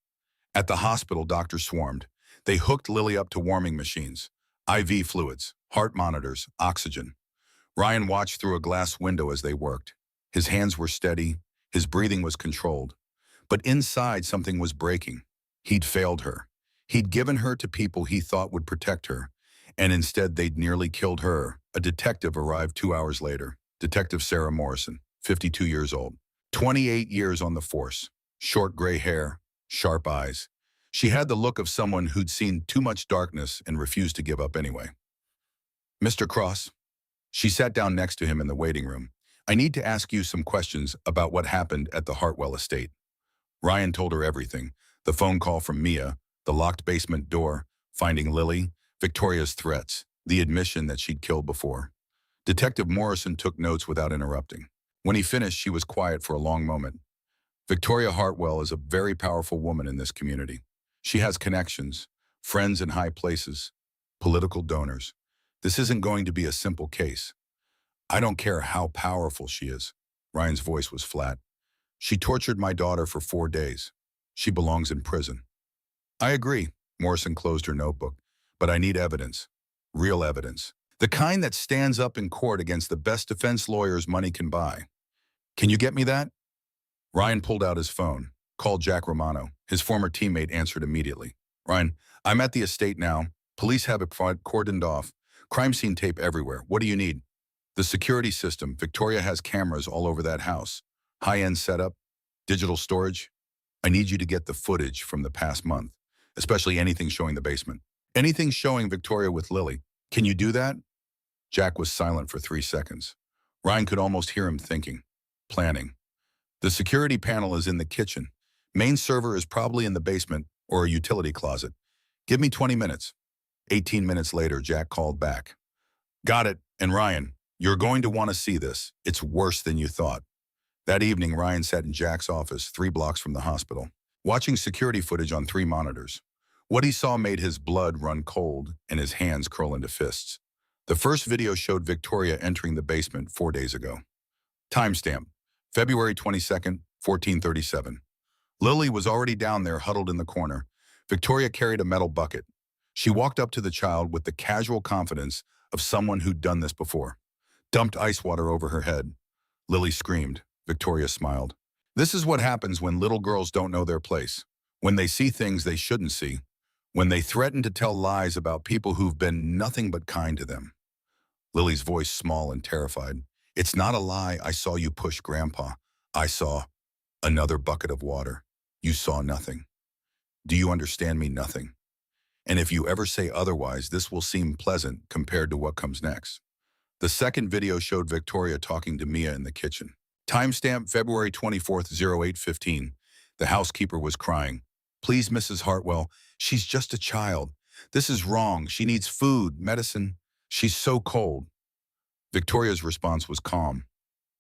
At the hospital, doctors swarmed. They hooked Lily up to warming machines, IV fluids, heart monitors, oxygen. Ryan watched through a glass window as they worked. His hands were steady, his breathing was controlled. But inside, something was breaking. He'd failed her. He'd given her to people he thought would protect her, and instead they'd nearly killed her. A detective arrived 2 hours later. Detective Sarah Morrison, 52 years old, 28 years on the force, short gray hair, sharp eyes. She had the look of someone who'd seen too much darkness and refused to give up anyway. Mr. Cross, she sat down next to him in the waiting room. I need to ask you some questions about what happened at the Hartwell estate. Ryan told her everything. The phone call from Mia, the locked basement door, finding Lily, Victoria's threats, the admission that she'd killed before. Detective Morrison took notes without interrupting. When he finished, she was quiet for a long moment. Victoria Hartwell is a very powerful woman in this community. She has connections, friends in high places, political donors. This isn't going to be a simple case. I don't care how powerful she is. Ryan's voice was flat. She tortured my daughter for 4 days. She belongs in prison. I agree. Morrison closed her notebook. But I need evidence. Real evidence. The kind that stands up in court against the best defense lawyers money can buy. Can you get me that? Ryan pulled out his phone, called Jack Romano. His former teammate answered immediately. Ryan, I'm at the estate now. Police have it cordoned off. Crime scene tape everywhere. What do you need? The security system. Victoria has cameras all over that house. High-end setup, digital storage. I need you to get the footage from the past month, especially anything showing the basement. Anything showing Victoria with Lily. Can you do that? Jack was silent for 3 seconds. Ryan could almost hear him thinking. Planning. The security panel is in the kitchen. Main server is probably in the basement or a utility closet. Give me 20 minutes. 18 minutes later, Jack called back. Got it. And Ryan, you're going to want to see this. It's worse than you thought. That evening, Ryan sat in Jack's office 3 blocks from the hospital, watching security footage on 3 monitors. What he saw made his blood run cold and his hands curl into fists. The first video showed Victoria entering the basement 4 days ago. Timestamp, February 22nd, 1437. Lily was already down there huddled in the corner. Victoria carried a metal bucket. She walked up to the child with the casual confidence of someone who'd done this before. Dumped ice water over her head. Lily screamed. Victoria smiled. This is what happens when little girls don't know their place. When they see things they shouldn't see. When they threaten to tell lies about people who've been nothing but kind to them. Lily's voice small and terrified. It's not a lie. I saw you push Grandpa. I saw another bucket of water. You saw nothing. Do you understand me? Nothing. And if you ever say otherwise, this will seem pleasant compared to what comes next. The second video showed Victoria talking to Mia in the kitchen. Timestamp February 24th, 0815. The housekeeper was crying. Please, Mrs. Hartwell, she's just a child. This is wrong. She needs food, medicine. She's so cold. Victoria's response was calm,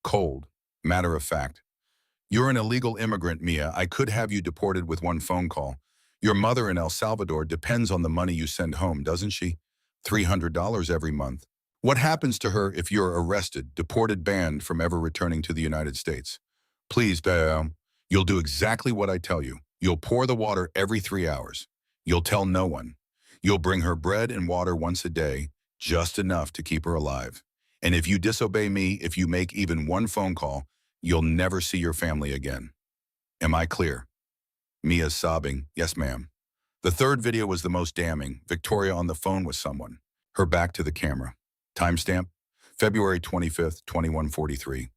cold, matter of fact. You're an illegal immigrant, Mia. I could have you deported with one phone call. Your mother in El Salvador depends on the money you send home, doesn't she? $300 every month. What happens to her if you're arrested, deported, banned from ever returning to the United States? Please, you'll do exactly what I tell you. You'll pour the water every 3 hours. You'll tell no one. You'll bring her bread and water once a day, just enough to keep her alive. And if you disobey me, if you make even one phone call, you'll never see your family again. Am I clear? Mia's sobbing, yes, ma'am. The third video was the most damning. Victoria on the phone with someone, her back to the camera. Timestamp, February 25th, 2143.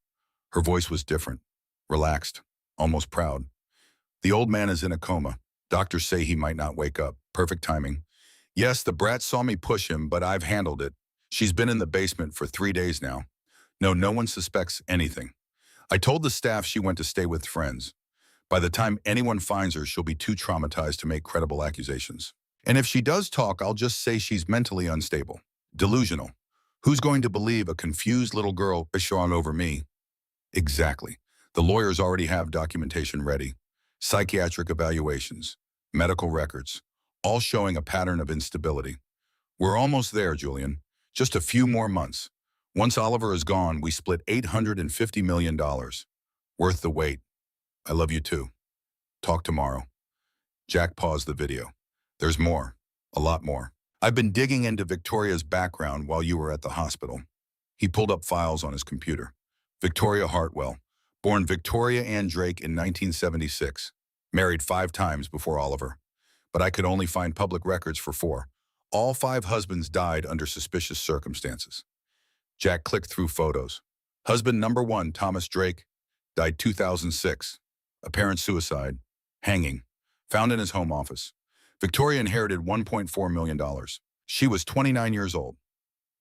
Her voice was different, relaxed, almost proud. The old man is in a coma. Doctors say he might not wake up. Perfect timing. Yes, the brat saw me push him, but I've handled it. She's been in the basement for 3 days now. No one suspects anything. I told the staff she went to stay with friends. By the time anyone finds her, she'll be too traumatized to make credible accusations. And if she does talk, I'll just say she's mentally unstable, delusional. Who's going to believe a confused little girl pishing over me? Exactly. The lawyers already have documentation ready. Psychiatric evaluations, medical records, all showing a pattern of instability. We're almost there, Julian. Just a few more months. Once Oliver is gone, we split $850 million. Worth the wait. I love you too. Talk tomorrow. Jack paused the video. There's more. A lot more. I've been digging into Victoria's background while you were at the hospital. He pulled up files on his computer. Victoria Hartwell, born Victoria Ann Drake in 1976. Married 5 times before Oliver. But I could only find public records for 4. All 5 husbands died under suspicious circumstances. Jack clicked through photos. Husband number 1, Thomas Drake, died 2006. Apparent suicide. Hanging. Found in his home office. Victoria inherited $1.4 million. She was 29 years old.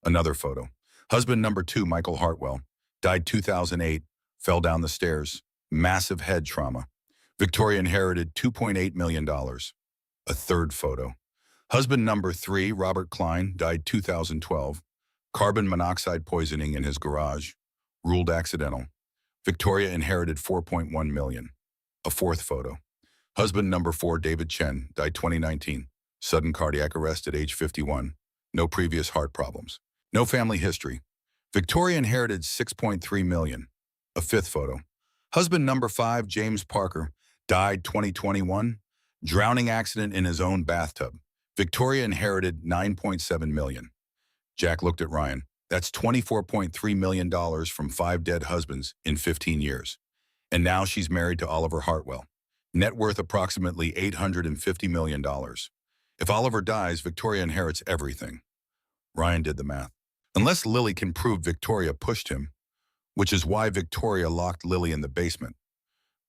Another photo. Husband number 2, Michael Hartwell, died 2008, fell down the stairs. Massive head trauma. Victoria inherited $2.8 million. A third photo. Husband number 3, Robert Klein, died 2012. Carbon monoxide poisoning in his garage. Ruled accidental. Victoria inherited $4.1 million. A fourth photo. Husband number 4, David Chen, died 2019. Sudden cardiac arrest at age 51. No previous heart problems. No family history. Victoria inherited $6.3 million. A fifth photo. Husband number 5, James Parker, died 2021. Drowning accident in his own bathtub. Victoria inherited $9.7 million. Jack looked at Ryan. That's $24.3 million from 5 dead husbands in 15 years. And now she's married to Oliver Hartwell. Net worth approximately $850 million. If Oliver dies, Victoria inherits everything. Ryan did the math. Unless Lily can prove Victoria pushed him, which is why Victoria locked Lily in the basement.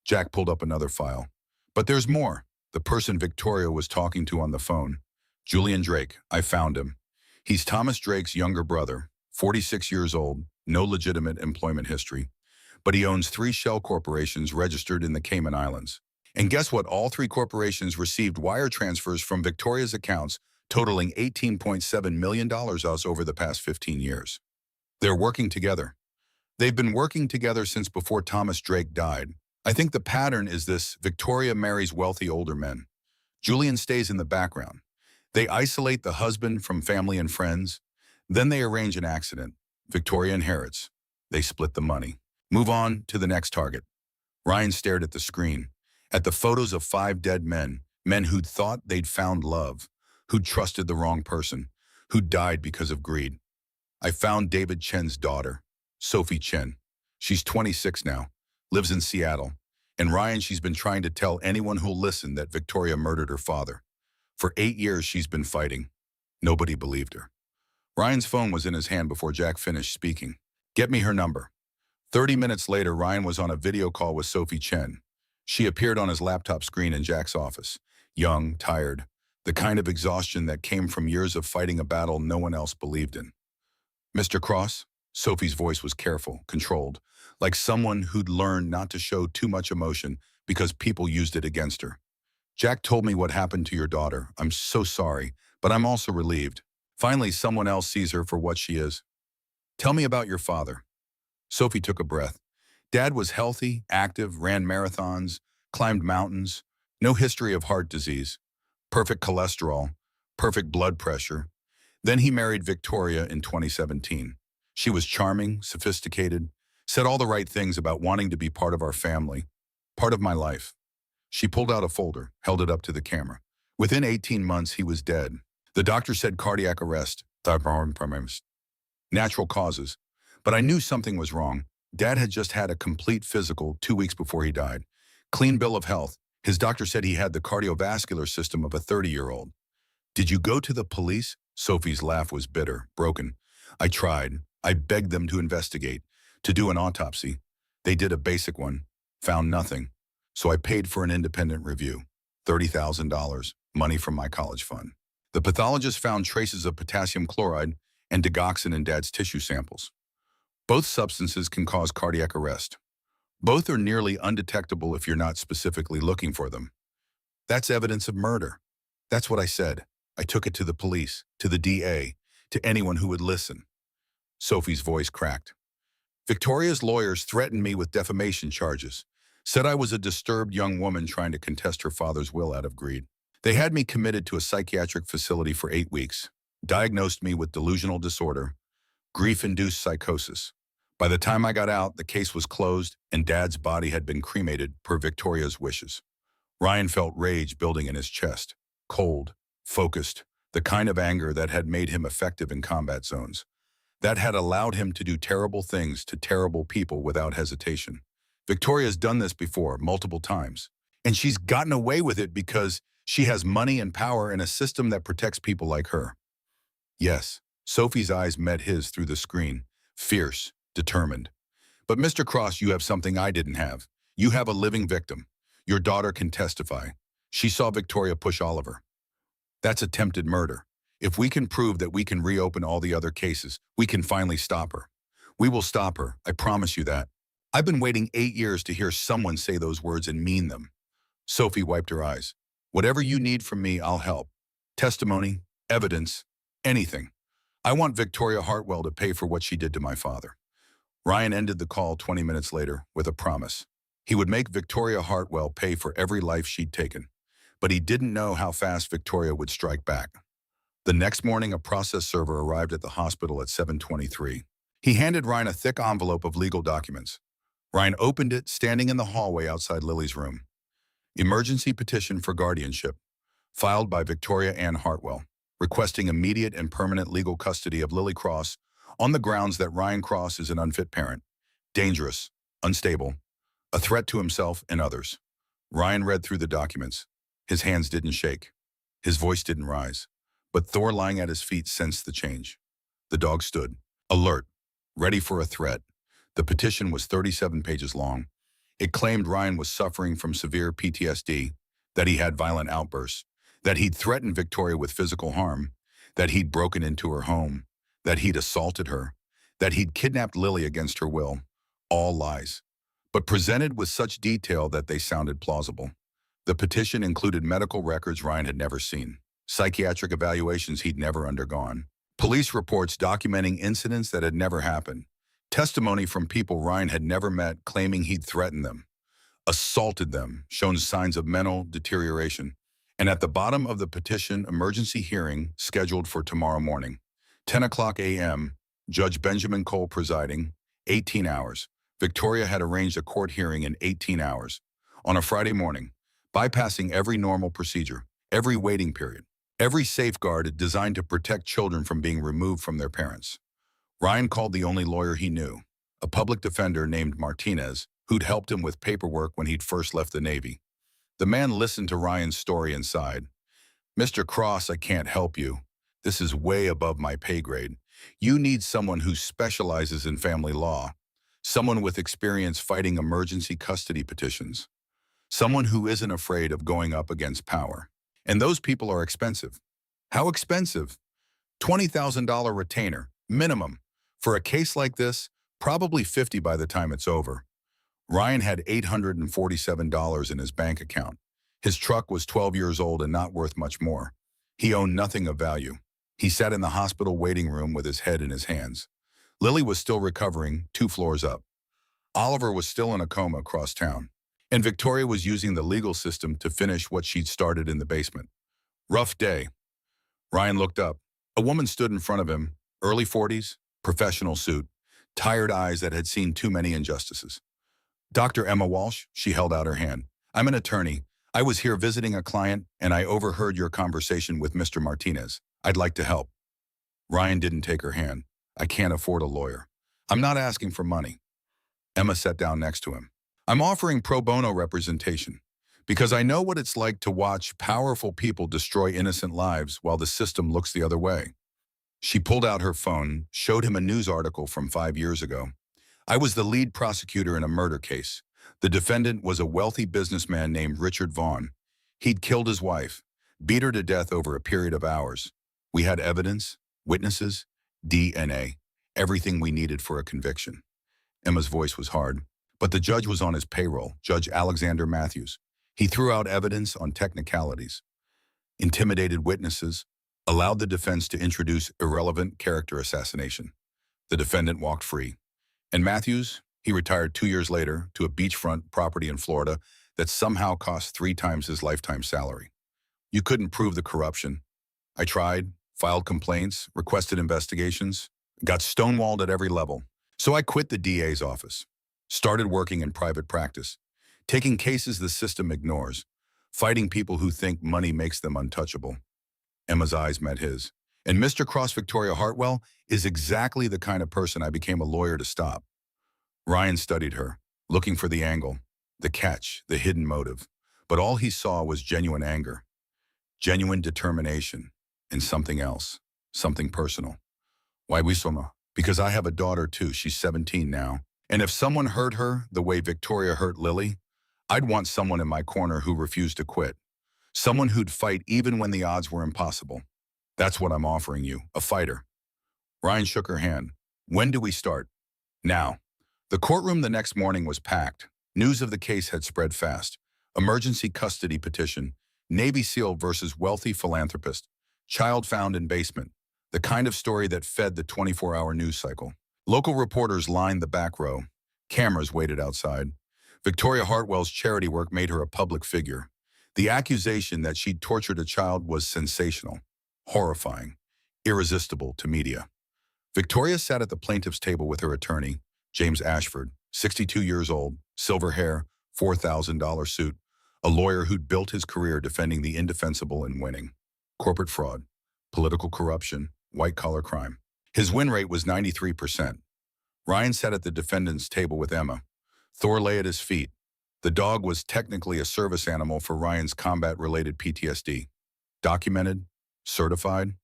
Jack pulled up another file. But there's more. The person Victoria was talking to on the phone. Julian Drake. I found him. He's Thomas Drake's younger brother, 46 years old, no legitimate employment history. but he owns 3 shell corporations registered in the Cayman Islands. And guess what? All 3 corporations received wire transfers from Victoria's accounts totaling $18.7 million over the past 15 years. They're working together. They've been working together since before Thomas Drake died. I think the pattern is this: Victoria marries wealthy older men. Julian stays in the background. They isolate the husband from family and friends. Then they arrange an accident. Victoria inherits. They split the money. Move on to the next target. Ryan stared at the screen, at the photos of 5 dead men, men who'd thought they'd found love, who'd trusted the wrong person, who'd died because of greed. I found David Chen's daughter, Sophie Chen. She's 26 now, lives in Seattle. And Ryan, she's been trying to tell anyone who'll listen that Victoria murdered her father. For 8 years, she's been fighting. Nobody believed her. Ryan's phone was in his hand before Jack finished speaking. Get me her number. 30 minutes later, Ryan was on a video call with Sophie Chen. She appeared on his laptop screen in Jack's office. Young, tired, the kind of exhaustion that came from years of fighting a battle no one else believed in. Mr. Cross? Sophie's voice was careful, controlled, like someone who'd learned not to show too much emotion because people used it against her. Jack told me what happened to your daughter. I'm so sorry, but I'm also relieved. Finally, someone else sees her for what she is. Tell me about your father. Sophie took a breath. Dad was healthy, active, ran marathons, climbed mountains, no history of heart disease, perfect cholesterol, perfect blood pressure. Then he married Victoria in 2017. She was charming, sophisticated, said all the right things about wanting to be part of our family, part of my life. She pulled out a folder, held it up to the camera. Within 18 months, he was dead. The doctor said cardiac arrest, natural causes. But I knew something was wrong. Dad had just had a complete physical 2 weeks before he died. Clean bill of health. His doctor said he had the cardiovascular system of a 30-year-old. Did you go to the police? Sophie's laugh was bitter, broken. I tried. I begged them to investigate, to do an autopsy. They did a basic one, found nothing. So I paid for an independent review. $30,000, money from my college fund. The pathologist found traces of potassium chloride and digoxin in Dad's tissue samples. Both substances can cause cardiac arrest. Both are nearly undetectable if you're not specifically looking for them. That's evidence of murder. That's what I said. I took it to the police, to the DA, to anyone who would listen. Sophie's voice cracked. Victoria's lawyers threatened me with defamation charges, said I was a disturbed young woman trying to contest her father's will out of greed. They had me committed to a psychiatric facility for 8 weeks, diagnosed me with delusional disorder, grief-induced psychosis. By the time I got out, the case was closed and Dad's body had been cremated per Victoria's wishes. Ryan felt rage building in his chest, cold, focused, the kind of anger that had made him effective in combat zones, that had allowed him to do terrible things to terrible people without hesitation. Victoria's done this before, multiple times, and she's gotten away with it because she has money and power in a system that protects people like her. Yes, Sophie's eyes met his through the screen, fierce, determined. But Mr. Cross, you have something I didn't have. You have a living victim. Your daughter can testify. She saw Victoria push Oliver. That's attempted murder. If we can prove that we can reopen all the other cases, we can finally stop her. We will stop her, I promise you that. I've been waiting 8 years to hear someone say those words and mean them. Sophie wiped her eyes. Whatever you need from me, I'll help. Testimony, evidence, anything. I want Victoria Hartwell to pay for what she did to my father. Ryan ended the call 20 minutes later with a promise. He would make Victoria Hartwell pay for every life she'd taken. But he didn't know how fast Victoria would strike back. The next morning, a process server arrived at the hospital at 7:23. He handed Ryan a thick envelope of legal documents. Ryan opened it, standing in the hallway outside Lily's room. Emergency petition for guardianship, filed by Victoria Ann Hartwell, requesting immediate and permanent legal custody of Lily Cross on the grounds that Ryan Cross is an unfit parent, dangerous, unstable, a threat to himself and others. Ryan read through the documents. His hands didn't shake. His voice didn't rise. But Thor, lying at his feet, sensed the change. The dog stood, alert, ready for a threat. The petition was 37 pages long. It claimed Ryan was suffering from severe PTSD, that he had violent outbursts, that he'd threatened Victoria with physical harm, that he'd broken into her home, that he'd assaulted her, that he'd kidnapped Lily against her will. All lies. but presented with such detail that they sounded plausible. The petition included medical records Ryan had never seen, psychiatric evaluations he'd never undergone, police reports documenting incidents that had never happened, testimony from people Ryan had never met claiming he'd threatened them, assaulted them, shown signs of mental deterioration, and at the bottom of the petition, emergency hearing scheduled for tomorrow morning, 10 o'clock a.m., Judge Benjamin Cole presiding, 18 hours. Victoria had arranged a court hearing in 18 hours. On a Friday morning, bypassing every normal procedure, every waiting period, every safeguard designed to protect children from being removed from their parents. Ryan called the only lawyer he knew, a public defender named Martinez, who'd helped him with paperwork when he'd first left the Navy. The man listened to Ryan's story and sighed. "Mr. Cross, I can't help you. This is way above my pay grade. You need someone who specializes in family law, someone with experience fighting emergency custody petitions, someone who isn't afraid of going up against power. And those people are expensive." "How expensive?" $20,000 retainer, minimum. For a case like this, probably 50 by the time it's over. Ryan had $847 in his bank account. His truck was 12 years old and not worth much more. He owned nothing of value. He sat in the hospital waiting room with his head in his hands. Lily was still recovering, 2 floors up. Oliver was still in a coma across town. And Victoria was using the legal system to finish what she'd started in the basement. Rough day. Ryan looked up. A woman stood in front of him, early 40s, professional suit, tired eyes that had seen too many injustices. "Dr. Emma Walsh," she held out her hand. "I'm an attorney. I was here visiting a client, and I overheard your conversation with Mr. Martinez. I'd like to help." Ryan didn't take her hand. "I can't afford a lawyer. I'm not asking for money." Emma sat down next to him. "I'm offering pro bono representation because I know what it's like to watch powerful people destroy innocent lives while the system looks the other way." She pulled out her phone, showed him a news article from 5 years ago. "I was the lead prosecutor in a murder case. The defendant was a wealthy businessman named Richard Vaughn. He'd killed his wife, beat her to death over a period of hours. We had evidence, witnesses, DNA, everything we needed for a conviction." Emma's voice was hard, but the judge was on his payroll, Judge Alexander Matthews. He threw out evidence on technicalities, intimidated witnesses, allowed the defense to introduce irrelevant character assassination. The defendant walked free. And Matthews, he retired 2 years later to a beachfront property in Florida that somehow cost 3 times his lifetime salary. "You couldn't prove the corruption. I tried, filed complaints, requested investigations, got stonewalled at every level. So I quit the DA's office, started working in private practice, taking cases the system ignores, fighting people who think money makes them untouchable." Emma's eyes met his. "And Mr. Cross Victoria Hartwell is exactly the kind of person I became a lawyer to stop." Ryan studied her, looking for the angle, the catch, the hidden motive. But all he saw was genuine anger, genuine determination, and something else, something personal. "Why Wisoma? Because I have a daughter too. She's 17 now. And if someone hurt her the way Victoria hurt Lily, I'd want someone in my corner who refused to quit. Someone who'd fight even when the odds were impossible. That's what I'm offering you, a fighter." Ryan shook her hand. "When do we start?" "Now." The courtroom the next morning was packed. News of the case had spread fast. Emergency custody petition, Navy SEAL versus wealthy philanthropist, child found in basement, the kind of story that fed the 24-hour news cycle. Local reporters lined the back row. Cameras waited outside. Victoria Hartwell's charity work made her a public figure. The accusation that she'd tortured a child was sensational, horrifying, irresistible to media. Victoria sat at the plaintiff's table with her attorney, James Ashford, 62 years old, silver hair, $4,000 suit, a lawyer who'd built his career defending the indefensible and winning. Corporate fraud, political corruption, white-collar crime. His win rate was 93%. Ryan sat at the defendant's table with Emma. Thor lay at his feet. The dog was technically a service animal for Ryan's combat-related PTSD. Documented, certified.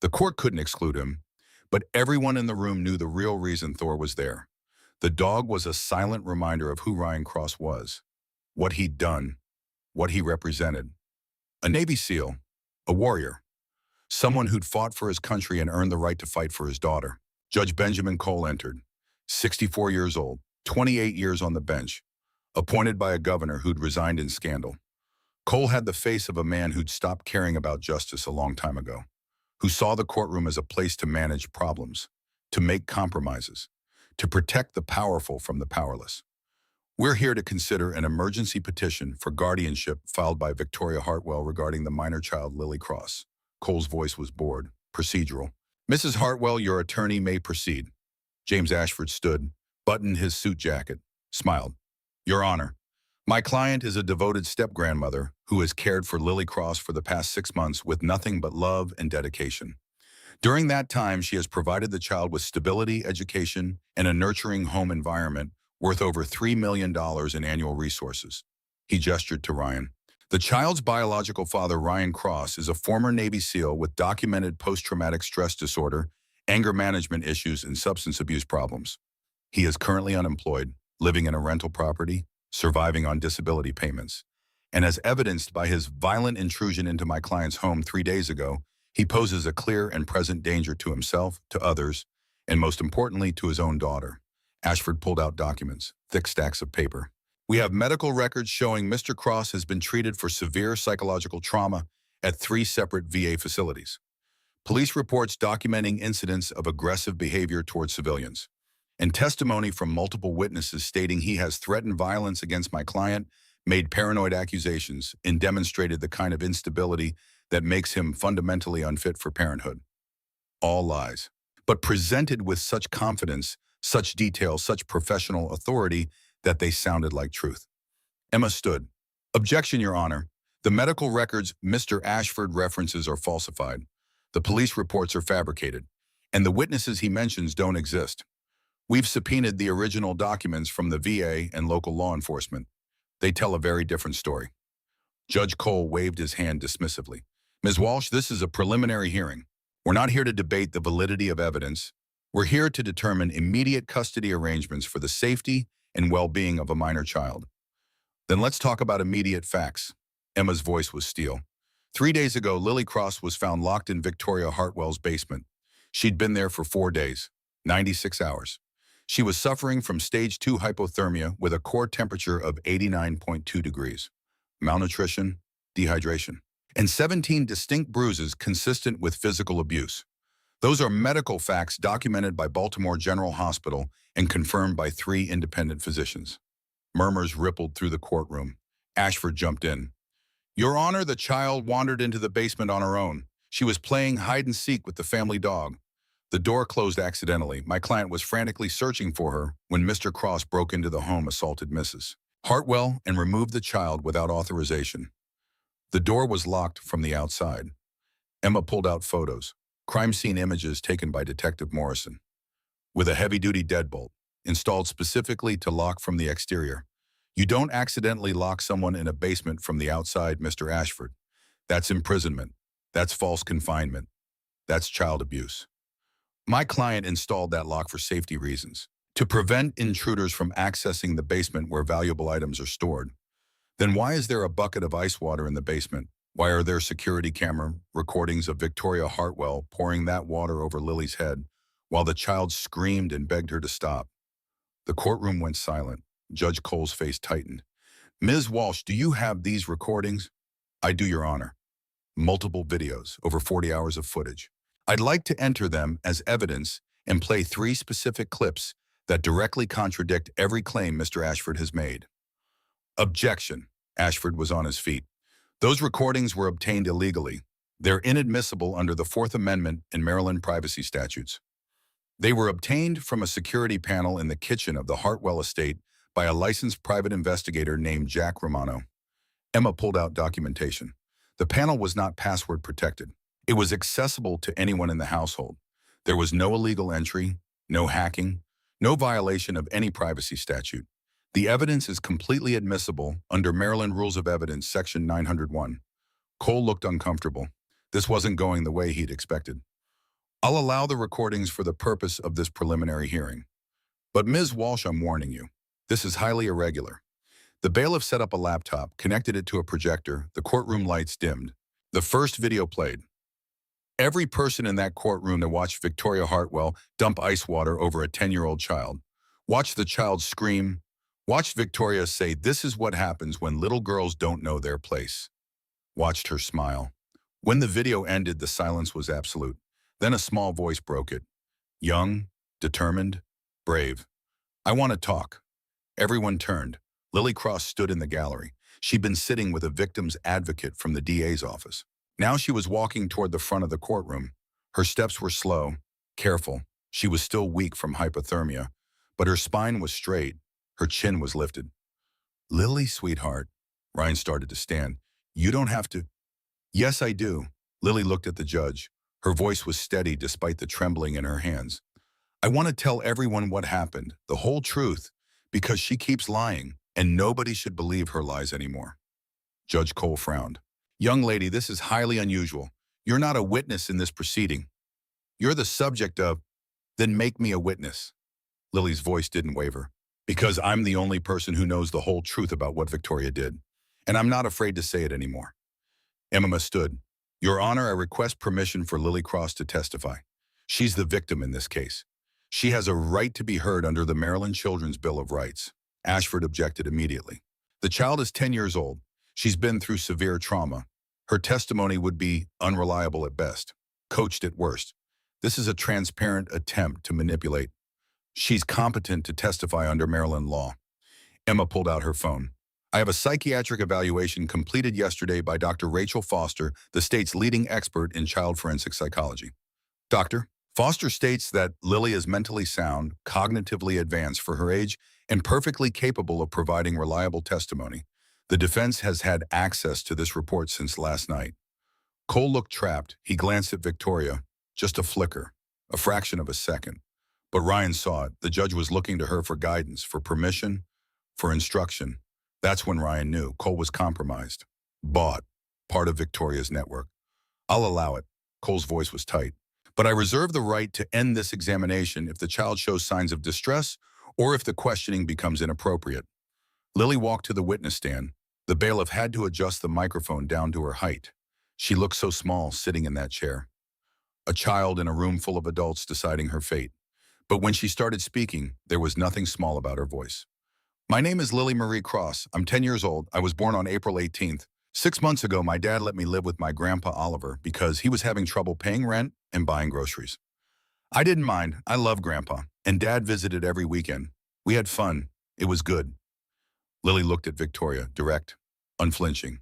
The court couldn't exclude him, but everyone in the room knew the real reason Thor was there. The dog was a silent reminder of who Ryan Cross was, what he'd done, what he represented. A Navy SEAL, a warrior, someone who'd fought for his country and earned the right to fight for his daughter. Judge Benjamin Cole entered, 64 years old, 28 years on the bench. appointed by a governor who'd resigned in scandal. Cole had the face of a man who'd stopped caring about justice a long time ago, who saw the courtroom as a place to manage problems, to make compromises, to protect the powerful from the powerless. We're here to consider an emergency petition for guardianship filed by Victoria Hartwell regarding the minor child Lily Cross. Cole's voice was bored, procedural. Mrs. Hartwell, your attorney may proceed. James Ashford stood, buttoned his suit jacket, smiled. Your Honor, my client is a devoted step-grandmother who has cared for Lily Cross for the past 6 months with nothing but love and dedication. During that time, she has provided the child with stability, education, and a nurturing home environment worth over $3 million in annual resources. He gestured to Ryan. The child's biological father, Ryan Cross, is a former Navy SEAL with documented post-traumatic stress disorder, anger management issues, and substance abuse problems. He is currently unemployed, living in a rental property, surviving on disability payments. And as evidenced by his violent intrusion into my client's home 3 days ago, he poses a clear and present danger to himself, to others, and most importantly, to his own daughter. Ashford pulled out documents, thick stacks of paper. We have medical records showing Mr. Cross has been treated for severe psychological trauma at 3 separate VA facilities. Police reports documenting incidents of aggressive behavior towards civilians, and testimony from multiple witnesses stating he has threatened violence against my client, made paranoid accusations, and demonstrated the kind of instability that makes him fundamentally unfit for parenthood. All lies, but presented with such confidence, such detail, such professional authority that they sounded like truth. Emma stood. Objection, Your Honor. The medical records Mr. Ashford references are falsified. The police reports are fabricated, and the witnesses he mentions don't exist. We've subpoenaed the original documents from the VA and local law enforcement. They tell a very different story. Judge Cole waved his hand dismissively. Ms. Walsh, this is a preliminary hearing. We're not here to debate the validity of evidence. We're here to determine immediate custody arrangements for the safety and well-being of a minor child. Then let's talk about immediate facts. Emma's voice was steel. 3 days ago, Lily Cross was found locked in Victoria Hartwell's basement. She'd been there for 4 days, 96 hours. She was suffering from stage 2 hypothermia with a core temperature of 89.2 degrees, malnutrition, dehydration, and 17 distinct bruises consistent with physical abuse. Those are medical facts documented by Baltimore General Hospital and confirmed by 3 independent physicians. Murmurs rippled through the courtroom. Ashford jumped in. Your Honor, the child wandered into the basement on her own. She was playing hide-and-seek with the family dog. The door closed accidentally. My client was frantically searching for her when Mr. Cross broke into the home, assaulted Mrs. Hartwell, and removed the child without authorization. The door was locked from the outside. Emma pulled out photos, crime scene images taken by Detective Morrison, with a heavy-duty deadbolt, installed specifically to lock from the exterior. You don't accidentally lock someone in a basement from the outside, Mr. Ashford. That's imprisonment. That's false confinement. That's child abuse. My client installed that lock for safety reasons, to prevent intruders from accessing the basement where valuable items are stored. Then why is there a bucket of ice water in the basement? Why are there security camera recordings of Victoria Hartwell pouring that water over Lily's head while the child screamed and begged her to stop? The courtroom went silent. Judge Cole's face tightened. Ms. Walsh, do you have these recordings? I do, Your Honor. Multiple videos, over 40 hours of footage. I'd like to enter them as evidence and play 3 specific clips that directly contradict every claim Mr. Ashford has made. Objection. Ashford was on his feet. Those recordings were obtained illegally. They're inadmissible under the 4th Amendment and Maryland privacy statutes. They were obtained from a security panel in the kitchen of the Hartwell estate by a licensed private investigator named Jack Romano. Emma pulled out documentation. The panel was not password protected. It was accessible to anyone in the household. There was no illegal entry, no hacking, no violation of any privacy statute. The evidence is completely admissible under Maryland Rules of Evidence, Section 901. Cole looked uncomfortable. This wasn't going the way he'd expected. I'll allow the recordings for the purpose of this preliminary hearing. But Ms. Walsh, I'm warning you, this is highly irregular. The bailiff set up a laptop, connected it to a projector, the courtroom lights dimmed. The first video played. Every person in that courtroom that watched Victoria Hartwell dump ice water over a 10-year-old child, watched the child scream, Watched Victoria say, "This is what happens when little girls don't know their place." Watched her smile. When the video ended, the silence was absolute. Then a small voice broke it. Young, determined, brave. "I want to talk." Everyone turned. Lily Cross stood in the gallery. She'd been sitting with a victim's advocate from the DA's office. Now she was walking toward the front of the courtroom. Her steps were slow, careful. She was still weak from hypothermia, but her spine was straight. Her chin was lifted. "Lily, sweetheart." Ryan started to stand. "You don't have to." "Yes, I do." Lily looked at the judge. Her voice was steady despite the trembling in her hands. "I want to tell everyone what happened, the whole truth, because she keeps lying, and nobody should believe her lies anymore." Judge Cole frowned. "Young lady, this is highly unusual. You're not a witness in this proceeding. You're the subject of, then make me a witness." Lily's voice didn't waver. "Because I'm the only person who knows the whole truth about what Victoria did, and I'm not afraid to say it anymore." Emma stood. "Your Honor, I request permission for Lily Cross to testify. She's the victim in this case. She has a right to be heard under the Maryland Children's Bill of Rights." Ashford objected immediately. "The child is 10 years old. She's been through severe trauma. Her testimony would be unreliable at best, coached at worst. This is a transparent attempt to manipulate. She's competent to testify under Maryland law." Emma pulled out her phone. "I have a psychiatric evaluation completed yesterday by Dr. Rachel Foster, the state's leading expert in child forensic psychology. Doctor, Foster states that Lily is mentally sound, cognitively advanced for her age, and perfectly capable of providing reliable testimony. The defense has had access to this report since last night." Cole looked trapped. He glanced at Victoria. Just a flicker, a fraction of a second. But Ryan saw it. The judge was looking to her for guidance, for permission, for instruction. That's when Ryan knew Cole was compromised. Bought. Part of Victoria's network. "I'll allow it." Cole's voice was tight. "But I reserve the right to end this examination if the child shows signs of distress or if the questioning becomes inappropriate." Lily walked to the witness stand. The bailiff had to adjust the microphone down to her height. She looked so small sitting in that chair. A child in a room full of adults deciding her fate. But when she started speaking, there was nothing small about her voice. "My name is Lily Marie Cross. I'm 10 years old. I was born on April 18th. 6 months ago, my dad let me live with my grandpa Oliver because he was having trouble paying rent and buying groceries. I didn't mind. I love Grandpa, and Dad visited every weekend. We had fun. It was good." Lily looked at Victoria, direct, unflinching.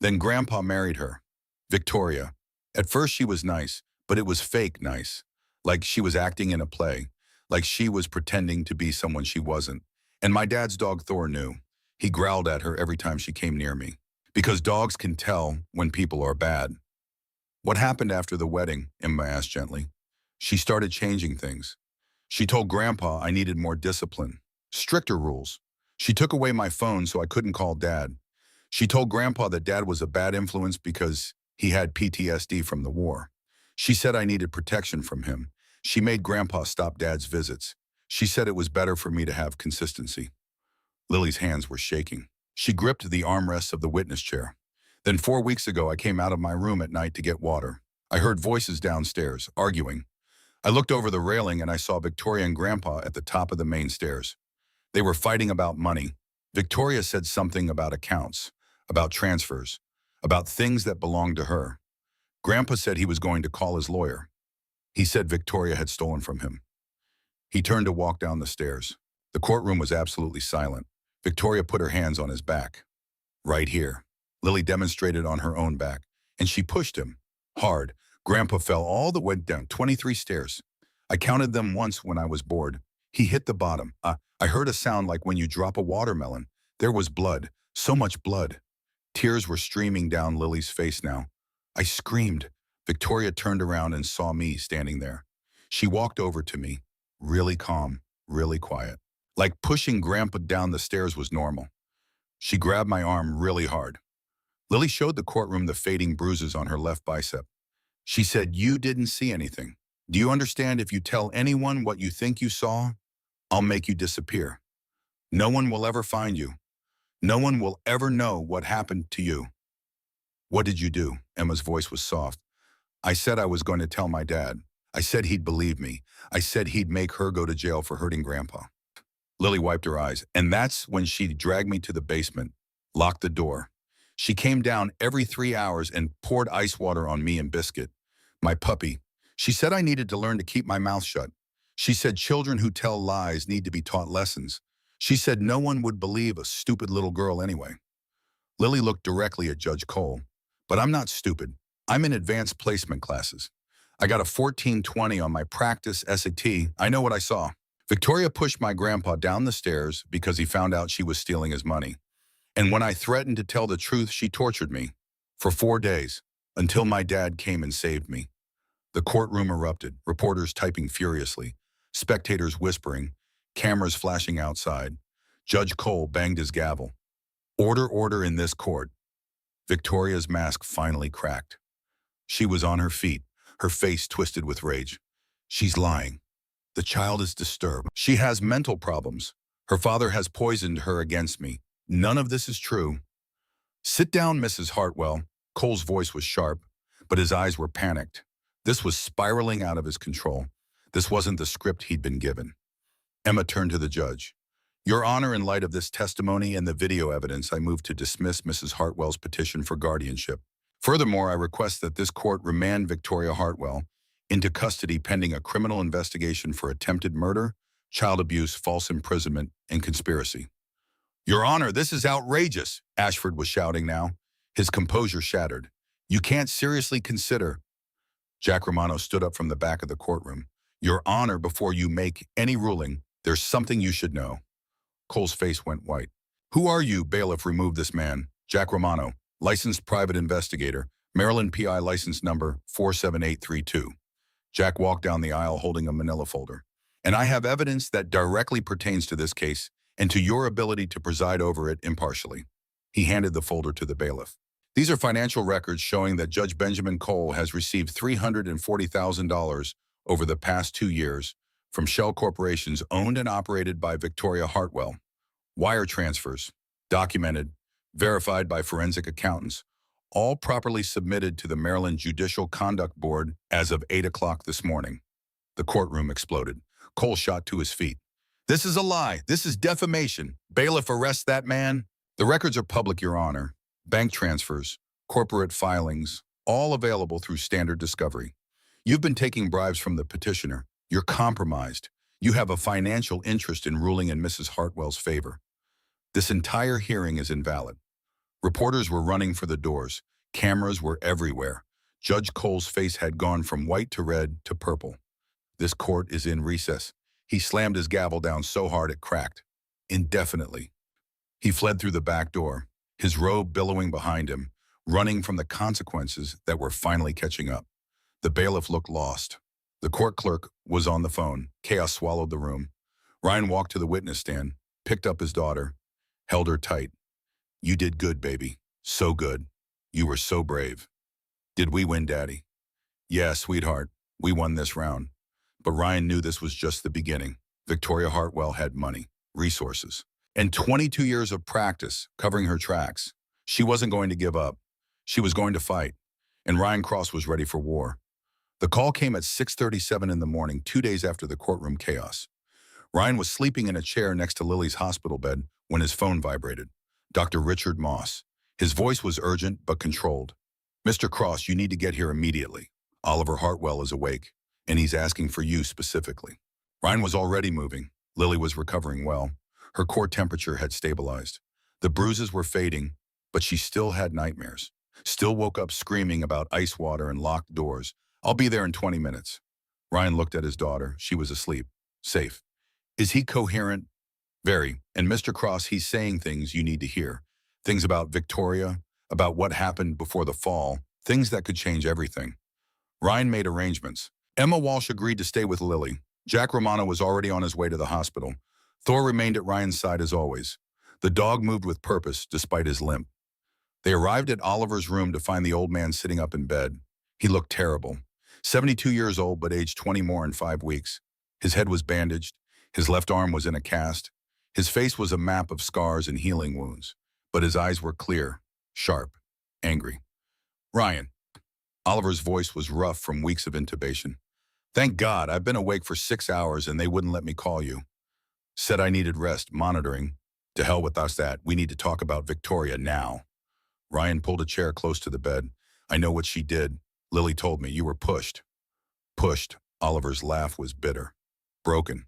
"Then Grandpa married her. Victoria. At first she was nice, but it was fake nice. Like she was acting in a play. Like she was pretending to be someone she wasn't. And my dad's dog Thor knew. He growled at her every time she came near me. Because dogs can tell when people are bad." "What happened after the wedding?" Emma asked gently. "She started changing things. She told Grandpa I needed more discipline, stricter rules. She took away my phone so I couldn't call Dad. She told Grandpa that Dad was a bad influence because he had PTSD from the war. She said I needed protection from him. She made Grandpa stop Dad's visits. She said it was better for me to have consistency." Lily's hands were shaking. She gripped the armrests of the witness chair. "Then 4 weeks ago, I came out of my room at night to get water. I heard voices downstairs, arguing. I looked over the railing and I saw Victoria and Grandpa at the top of the main stairs. They were fighting about money. Victoria said something about accounts, about transfers, about things that belonged to her. Grandpa said he was going to call his lawyer. He said Victoria had stolen from him." He turned to walk down the stairs. The courtroom was absolutely silent. Victoria put her hands on his back. "Right here." Lily demonstrated on her own back, and she pushed him. Hard. Grandpa fell all the way down 23 stairs. I counted them once when I was bored. He hit the bottom. I heard a sound like when you drop a watermelon. There was blood. So much blood. Tears were streaming down Lily's face now. I screamed. Victoria turned around and saw me standing there. She walked over to me, really calm, really quiet. Like pushing Grandpa down the stairs was normal. She grabbed my arm really hard. Lily showed the courtroom the fading bruises on her left bicep. She said, "You didn't see anything. Do you understand if you tell anyone what you think you saw, I'll make you disappear. No one will ever find you. No one will ever know what happened to you." "What did you do?" Emma's voice was soft. "I said I was going to tell my dad. I said he'd believe me. I said he'd make her go to jail for hurting Grandpa." Lily wiped her eyes, and that's when she dragged me to the basement, locked the door. She came down every 3 hours and poured ice water on me and Biscuit, my puppy. She said I needed to learn to keep my mouth shut. She said children who tell lies need to be taught lessons. She said no one would believe a stupid little girl anyway. Lily looked directly at Judge Cole. But I'm not stupid. I'm in advanced placement classes. I got a 1420 on my practice SAT. I know what I saw. Victoria pushed my grandpa down the stairs because he found out she was stealing his money. And when I threatened to tell the truth, she tortured me for 4 days until my dad came and saved me. The courtroom erupted, reporters typing furiously, spectators whispering, cameras flashing outside. Judge Cole banged his gavel. Order, order in this court. Victoria's mask finally cracked. She was on her feet, her face twisted with rage. She's lying. The child is disturbed. She has mental problems. Her father has poisoned her against me. None of this is true. Sit down, Mrs. Hartwell. Cole's voice was sharp, but his eyes were panicked. This was spiraling out of his control. This wasn't the script he'd been given. Emma turned to the judge. Your Honor, in light of this testimony and the video evidence, I move to dismiss Mrs. Hartwell's petition for guardianship. Furthermore, I request that this court remand Victoria Hartwell into custody pending a criminal investigation for attempted murder, child abuse, false imprisonment, and conspiracy. Your Honor, this is outrageous, Ashford was shouting now, his composure shattered. You can't seriously consider. Jack Romano stood up from the back of the courtroom. Your Honor, before you make any ruling, there's something you should know. Cole's face went white. Who are you, bailiff? Remove this man. Jack Romano, licensed private investigator, Maryland PI license number 47832. Jack walked down the aisle holding a manila folder. And I have evidence that directly pertains to this case and to your ability to preside over it impartially. He handed the folder to the bailiff. These are financial records showing that Judge Benjamin Cole has received $340,000 over the past 2 years from shell corporations owned and operated by Victoria Hartwell. Wire transfers, documented, verified by forensic accountants, all properly submitted to the Maryland Judicial Conduct Board as of 8 o'clock this morning. The courtroom exploded. Cole shot to his feet. This is a lie. This is defamation. Bailiff, arrest that man. The records are public, Your Honor. Bank transfers, corporate filings, all available through standard discovery. You've been taking bribes from the petitioner. You're compromised. You have a financial interest in ruling in Mrs. Hartwell's favor. This entire hearing is invalid. Reporters were running for the doors. Cameras were everywhere. Judge Cole's face had gone from white to red to purple. This court is in recess. He slammed his gavel down so hard it cracked. Indefinitely. He fled through the back door, his robe billowing behind him, running from the consequences that were finally catching up. The bailiff looked lost. The court clerk was on the phone. Chaos swallowed the room. Ryan walked to the witness stand, picked up his daughter, held her tight. You did good, baby. So good. You were so brave. Did we win, Daddy? Yeah, sweetheart. We won this round. But Ryan knew this was just the beginning. Victoria Hartwell had money, resources, and 22 years of practice covering her tracks. She wasn't going to give up. She was going to fight. And Ryan Cross was ready for war. The call came at 6:37 in the morning, 2 days after the courtroom chaos. Ryan was sleeping in a chair next to Lily's hospital bed when his phone vibrated. Dr. Richard Moss. His voice was urgent but controlled. Mr. Cross, you need to get here immediately. Oliver Hartwell is awake, and he's asking for you specifically. Ryan was already moving. Lily was recovering well. Her core temperature had stabilized. The bruises were fading, but she still had nightmares. Still woke up screaming about ice water and locked doors. I'll be there in 20 minutes. Ryan looked at his daughter. She was asleep. Safe. Is he coherent? Very. And Mr. Cross, he's saying things you need to hear. Things about Victoria, about what happened before the fall, things that could change everything. Ryan made arrangements. Emma Walsh agreed to stay with Lily. Jack Romano was already on his way to the hospital. Thor remained at Ryan's side as always. The dog moved with purpose despite his limp. They arrived at Oliver's room to find the old man sitting up in bed. He looked terrible. 72 years old, but aged 20 more in 5 weeks. His head was bandaged. His left arm was in a cast. His face was a map of scars and healing wounds. But his eyes were clear, sharp, angry. Ryan. Oliver's voice was rough from weeks of intubation. Thank God, I've been awake for 6 hours and they wouldn't let me call you. Said I needed rest, monitoring. To hell with us that. We need to talk about Victoria now. Ryan pulled a chair close to the bed. I know what she did. Lily told me you were pushed. Pushed. Oliver's laugh was bitter. Broken.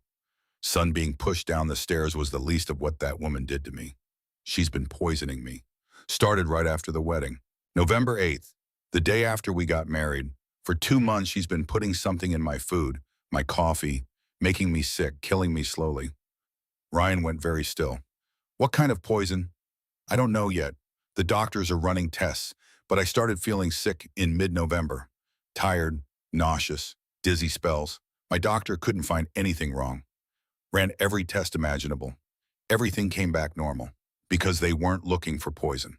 Son, being pushed down the stairs was the least of what that woman did to me. She's been poisoning me. Started right after the wedding. November 8th, the day after we got married. For 2 months, she's been putting something in my food, my coffee, making me sick, killing me slowly. Ryan went very still. What kind of poison? I don't know yet. The doctors are running tests, but I started feeling sick in mid-November. Tired, nauseous, dizzy spells. My doctor couldn't find anything wrong. Ran every test imaginable. Everything came back normal, because they weren't looking for poison.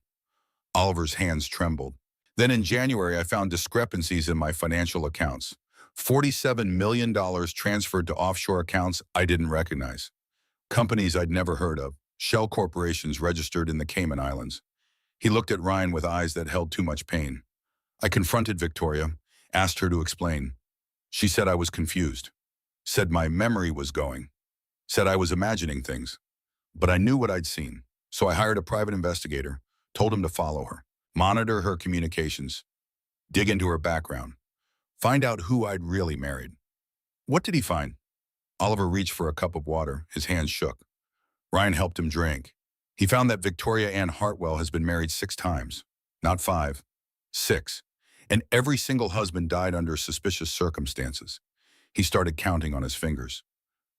Oliver's hands trembled. Then in January, I found discrepancies in my financial accounts. $47 million transferred to offshore accounts I didn't recognize. Companies I'd never heard of. Shell corporations registered in the Cayman Islands. He looked at Ryan with eyes that held too much pain. I confronted Victoria, asked her to explain. She said I was confused. Said my memory was going. Said I was imagining things. But I knew what I'd seen. So I hired a private investigator, told him to follow her, monitor her communications, dig into her background, find out who I'd really married. What did he find? Oliver reached for a cup of water. His hands shook. Ryan helped him drink. He found that Victoria Ann Hartwell has been married 6 times. Not 5. 6. And every single husband died under suspicious circumstances. He started counting on his fingers.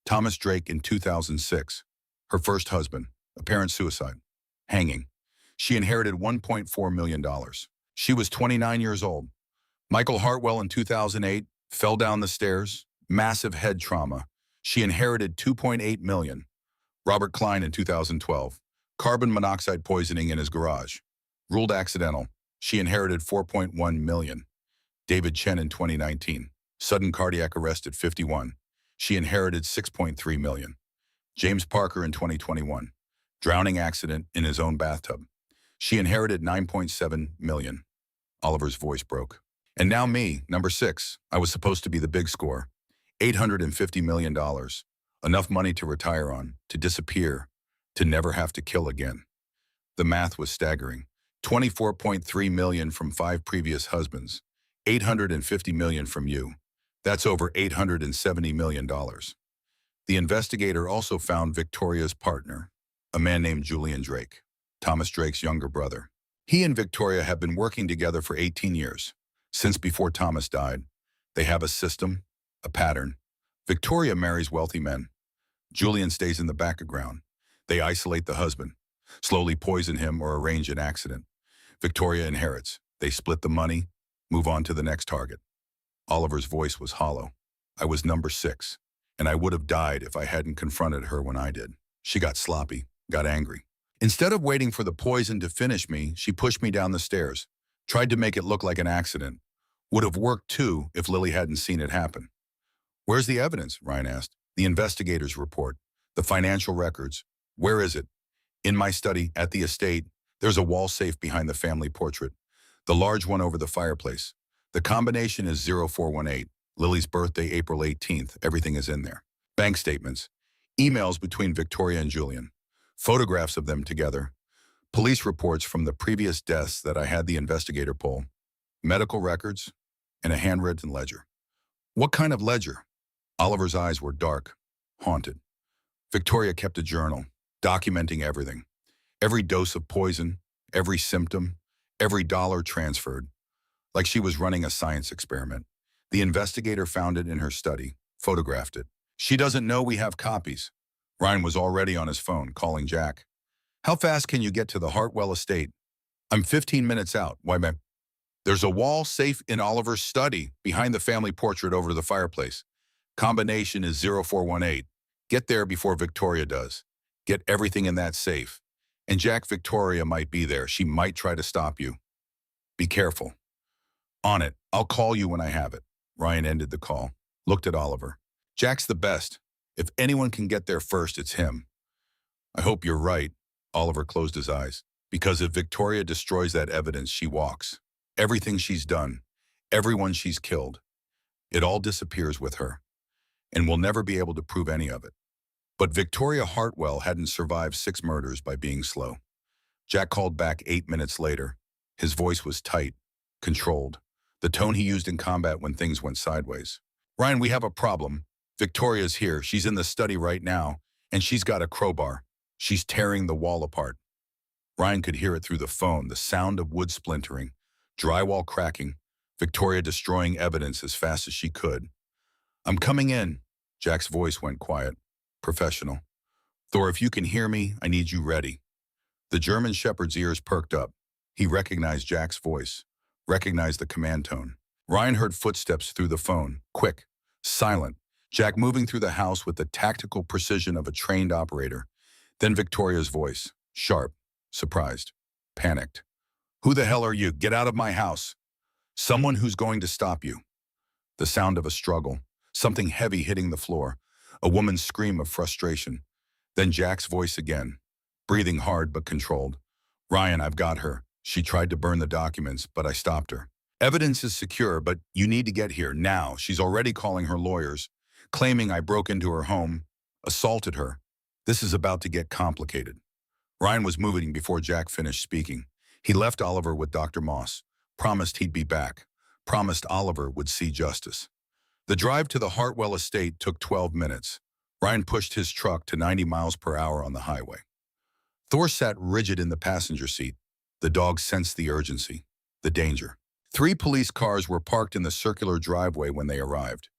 Thomas Drake in 2006. Her first husband. Apparent suicide. Hanging. She inherited $1.4 million. She was 29 years old. Michael Hartwell in 2008 fell down the stairs. Massive head trauma. She inherited $2.8 million. Robert Klein in 2012. Carbon monoxide poisoning in his garage. Ruled accidental. She inherited $4.1 million. David Chen in 2019. Sudden cardiac arrest at 51. She inherited $6.3 million. James Parker in 2021. Drowning accident in his own bathtub. She inherited $9.7 million. Oliver's voice broke. And now me, number 6. I was supposed to be the big score. $850 million. Enough money to retire on, to disappear, to never have to kill again. The math was staggering. $24.3 million from 5 previous husbands. $850 million from you. That's over $870 million. The investigator also found Victoria's partner, a man named Julian Drake, Thomas Drake's younger brother. He and Victoria have been working together for 18 years. Since before Thomas died, they have a system, a pattern. Victoria marries wealthy men. Julian stays in the background. They isolate the husband, slowly poison him or arrange an accident. Victoria inherits. They split the money, move on to the next target. Oliver's voice was hollow. I was number 6, and I would have died if I hadn't confronted her when I did. She got sloppy, got angry. Instead of waiting for the poison to finish me, she pushed me down the stairs, tried to make it look like an accident. Would have worked too if Lily hadn't seen it happen. Where's the evidence? Ryan asked. The investigator's report, the financial records. Where is it? In my study, at the estate. There's a wall safe behind the family portrait, the large one over the fireplace. The combination is 0418. Lily's birthday, April 18th. Everything is in there. Bank statements, emails between Victoria and Julian, photographs of them together, police reports from the previous deaths that I had the investigator pull, medical records, and a handwritten ledger. What kind of ledger? Oliver's eyes were dark, haunted. Victoria kept a journal, documenting everything. Every dose of poison, every symptom, every dollar transferred. Like she was running a science experiment. The investigator found it in her study, photographed it. She doesn't know we have copies. Ryan was already on his phone, calling Jack. How fast can you get to the Hartwell estate? I'm 15 minutes out. Why, man? There's a wall safe in Oliver's study, behind the family portrait over the fireplace. Combination is 0418. Get there before Victoria does. Get everything in that safe. And Jack, Victoria might be there. She might try to stop you. Be careful. On it. I'll call you when I have it. Ryan ended the call, looked at Oliver. Jack's the best. If anyone can get there first, it's him. I hope you're right. Oliver closed his eyes. Because if Victoria destroys that evidence, she walks. Everything she's done, everyone she's killed, it all disappears with her. And we'll never be able to prove any of it. But Victoria Hartwell hadn't survived 6 murders by being slow. Jack called back 8 minutes later. His voice was tight, controlled, the tone he used in combat when things went sideways. Ryan, we have a problem. Victoria's here. She's in the study right now, and she's got a crowbar. She's tearing the wall apart. Ryan could hear it through the phone, the sound of wood splintering, drywall cracking, Victoria destroying evidence as fast as she could. I'm coming in. Jack's voice went quiet, professional. Thor, if you can hear me, I need you ready. The German shepherd's ears perked up. He recognized Jack's voice, recognized the command tone. Ryan heard footsteps through the phone, quick, silent. Jack moving through the house with the tactical precision of a trained operator. Then Victoria's voice, sharp, surprised, panicked. Who the hell are you? Get out of my house. Someone who's going to stop you. The sound of a struggle, something heavy hitting the floor, a woman's scream of frustration. Then Jack's voice again, breathing hard but controlled. Ryan, I've got her. She tried to burn the documents, but I stopped her. Evidence is secure, but you need to get here now. She's already calling her lawyers, claiming I broke into her home, assaulted her. This is about to get complicated. Ryan was moving before Jack finished speaking. He left Oliver with Dr. Moss, promised he'd be back, promised Oliver would see justice. The drive to the Hartwell estate took 12 minutes. Ryan pushed his truck to 90 miles per hour on the highway. Thor sat rigid in the passenger seat. The dog sensed the urgency, the danger. 3 police cars were parked in the circular driveway when they arrived.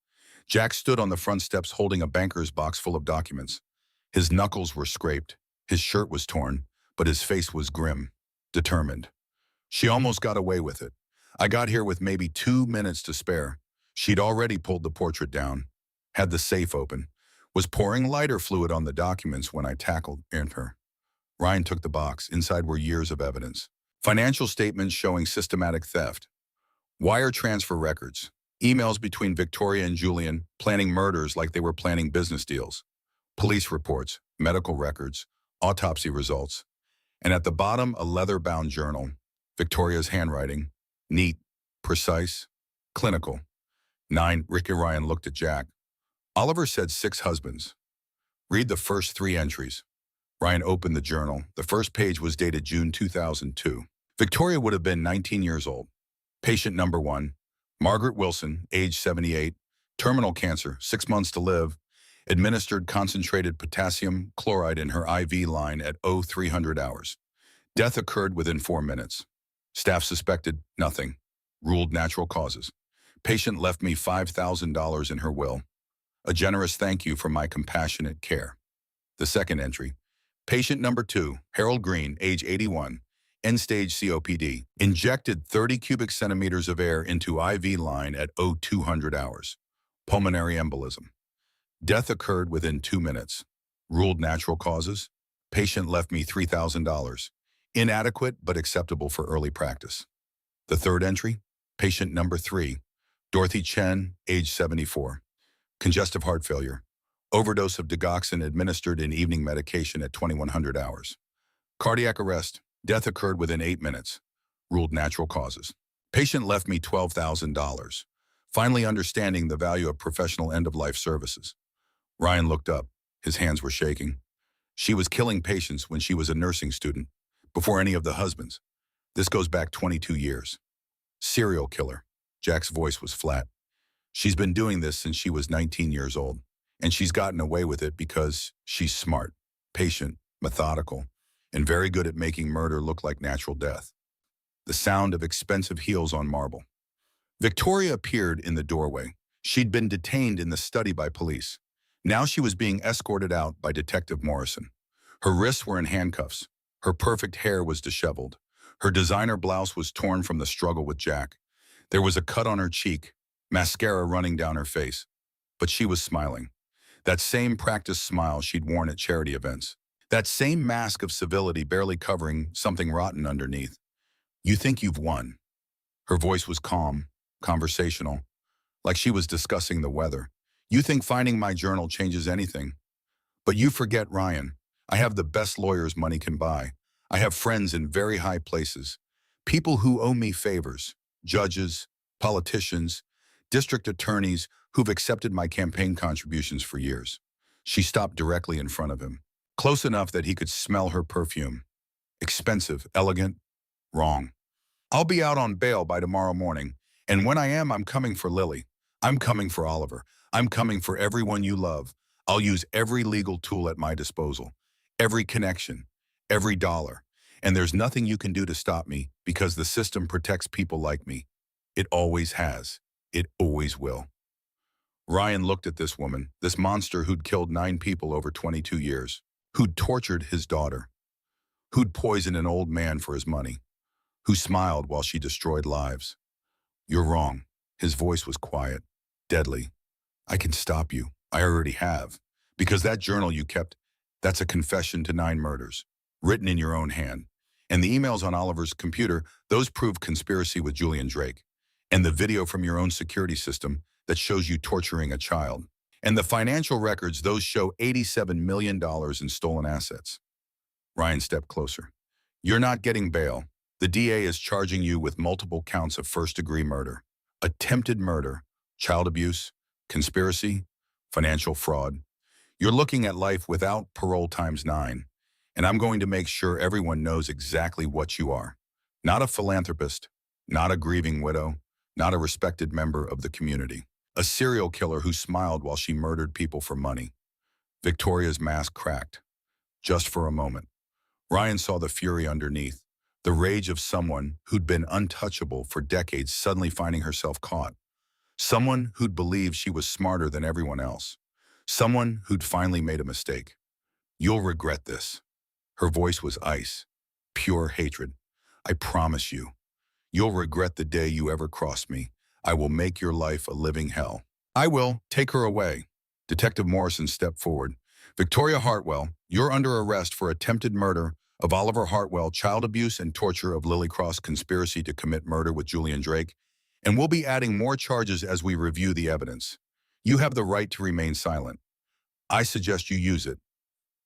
Jack stood on the front steps holding a banker's box full of documents. His knuckles were scraped, his shirt was torn, but his face was grim, determined. She almost got away with it. I got here with maybe 2 minutes to spare. She'd already pulled the portrait down, had the safe open, was pouring lighter fluid on the documents when I tackled her. Ryan took the box. Inside were years of evidence. Financial statements showing systematic theft. Wire transfer records. Emails between Victoria and Julian, planning murders like they were planning business deals. Police reports, medical records, autopsy results. And at the bottom, a leather-bound journal. Victoria's handwriting. Neat, precise, clinical. 9. Rick and Ryan looked at Jack. Oliver said 6 husbands. Read the first 3 entries. Ryan opened the journal. The first page was dated June 2002. Victoria would have been 19 years old. Patient number 1, Margaret Wilson, age 78, terminal cancer, 6 months to live, administered concentrated potassium chloride in her IV line at 0300 hours. Death occurred within 4 minutes. Staff suspected nothing. Ruled natural causes. Patient left me $5,000 in her will. A generous thank you for my compassionate care. The second entry. Patient number 2, Harold Green, age 81, end-stage COPD, injected 30 cubic centimeters of air into IV line at 0200 hours. Pulmonary embolism. Death occurred within 2 minutes. Ruled natural causes. Patient left me $3,000. Inadequate but acceptable for early practice. The third entry. Patient number 3, Dorothy Chen, age 74, congestive heart failure. Overdose of digoxin administered in evening medication at 2100 hours. Cardiac arrest. Death occurred within 8 minutes. Ruled natural causes. Patient left me $12,000. Finally understanding the value of professional end-of-life services. Ryan looked up. His hands were shaking. She was killing patients when she was a nursing student, before any of the husbands. This goes back 22 years. Serial killer. Jack's voice was flat. She's been doing this since she was 19 years old. And she's gotten away with it because she's smart, patient, methodical, and very good at making murder look like natural death. The sound of expensive heels on marble. Victoria appeared in the doorway. She'd been detained in the study by police. Now she was being escorted out by Detective Morrison. Her wrists were in handcuffs. Her perfect hair was disheveled. Her designer blouse was torn from the struggle with Jack. There was a cut on her cheek, mascara running down her face. But she was smiling. That same practiced smile she'd worn at charity events. That same mask of civility barely covering something rotten underneath. You think you've won. Her voice was calm, conversational, like she was discussing the weather. You think finding my journal changes anything. But you forget, Ryan. I have the best lawyers money can buy. I have friends in very high places. People who owe me favors. Judges, politicians, district attorneys who've accepted my campaign contributions for years. She stopped directly in front of him, close enough that he could smell her perfume. Expensive, elegant, wrong. I'll be out on bail by tomorrow morning, and when I am, I'm coming for Lily. I'm coming for Oliver. I'm coming for everyone you love. I'll use every legal tool at my disposal, every connection, every dollar. And there's nothing you can do to stop me because the system protects people like me. It always has. It always will. Ryan looked at this woman, this monster who'd killed 9 people over 22 years, who'd tortured his daughter, who'd poisoned an old man for his money, who smiled while she destroyed lives. You're wrong. His voice was quiet, deadly. I can stop you. I already have. Because that journal you kept, that's a confession to 9 murders, written in your own hand. And the emails on Oliver's computer, those prove conspiracy with Julian Drake. And the video from your own security system that shows you torturing a child. And the financial records, those show $87 million in stolen assets. Ryan stepped closer. You're not getting bail. The DA is charging you with multiple counts of first-degree murder, attempted murder, child abuse, conspiracy, financial fraud. You're looking at life without parole times 9, and I'm going to make sure everyone knows exactly what you are. Not a philanthropist, not a grieving widow, not a respected member of the community. A serial killer who smiled while she murdered people for money. Victoria's mask cracked, just for a moment. Ryan saw the fury underneath, the rage of someone who'd been untouchable for decades suddenly finding herself caught. Someone who'd believed she was smarter than everyone else. Someone who'd finally made a mistake. You'll regret this. Her voice was ice, pure hatred. I promise you. You'll regret the day you ever crossed me. I will make your life a living hell. I will. Take her away. Detective Morrison stepped forward. Victoria Hartwell, you're under arrest for attempted murder of Oliver Hartwell, child abuse and torture of Lily Cross, conspiracy to commit murder with Julian Drake, and we'll be adding more charges as we review the evidence. You have the right to remain silent. I suggest you use it.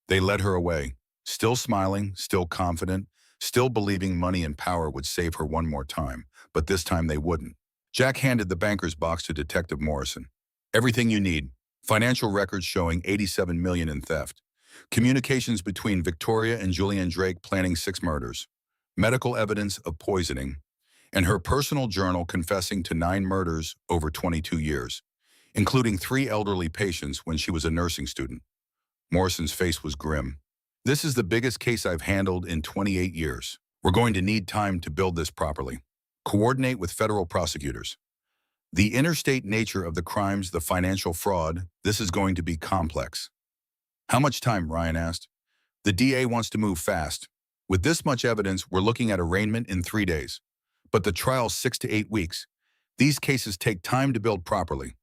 They led her away, still smiling, still confident, still believing money and power would save her one more time, but this time they wouldn't. Jack handed the banker's box to Detective Morrison. Everything you need. Financial records showing $87 million in theft. Communications between Victoria and Julian Drake planning 6 murders. Medical evidence of poisoning. And her personal journal confessing to 9 murders over 22 years, including 3 elderly patients when she was a nursing student. Morrison's face was grim. This is the biggest case I've handled in 28 years. We're going to need time to build this properly. Coordinate with federal prosecutors. The interstate nature of the crimes, the financial fraud, this is going to be complex. How much time, Ryan asked. The DA wants to move fast. With this much evidence, we're looking at arraignment in 3 days. But the trial's 6 to 8 weeks. These cases take time to build properly.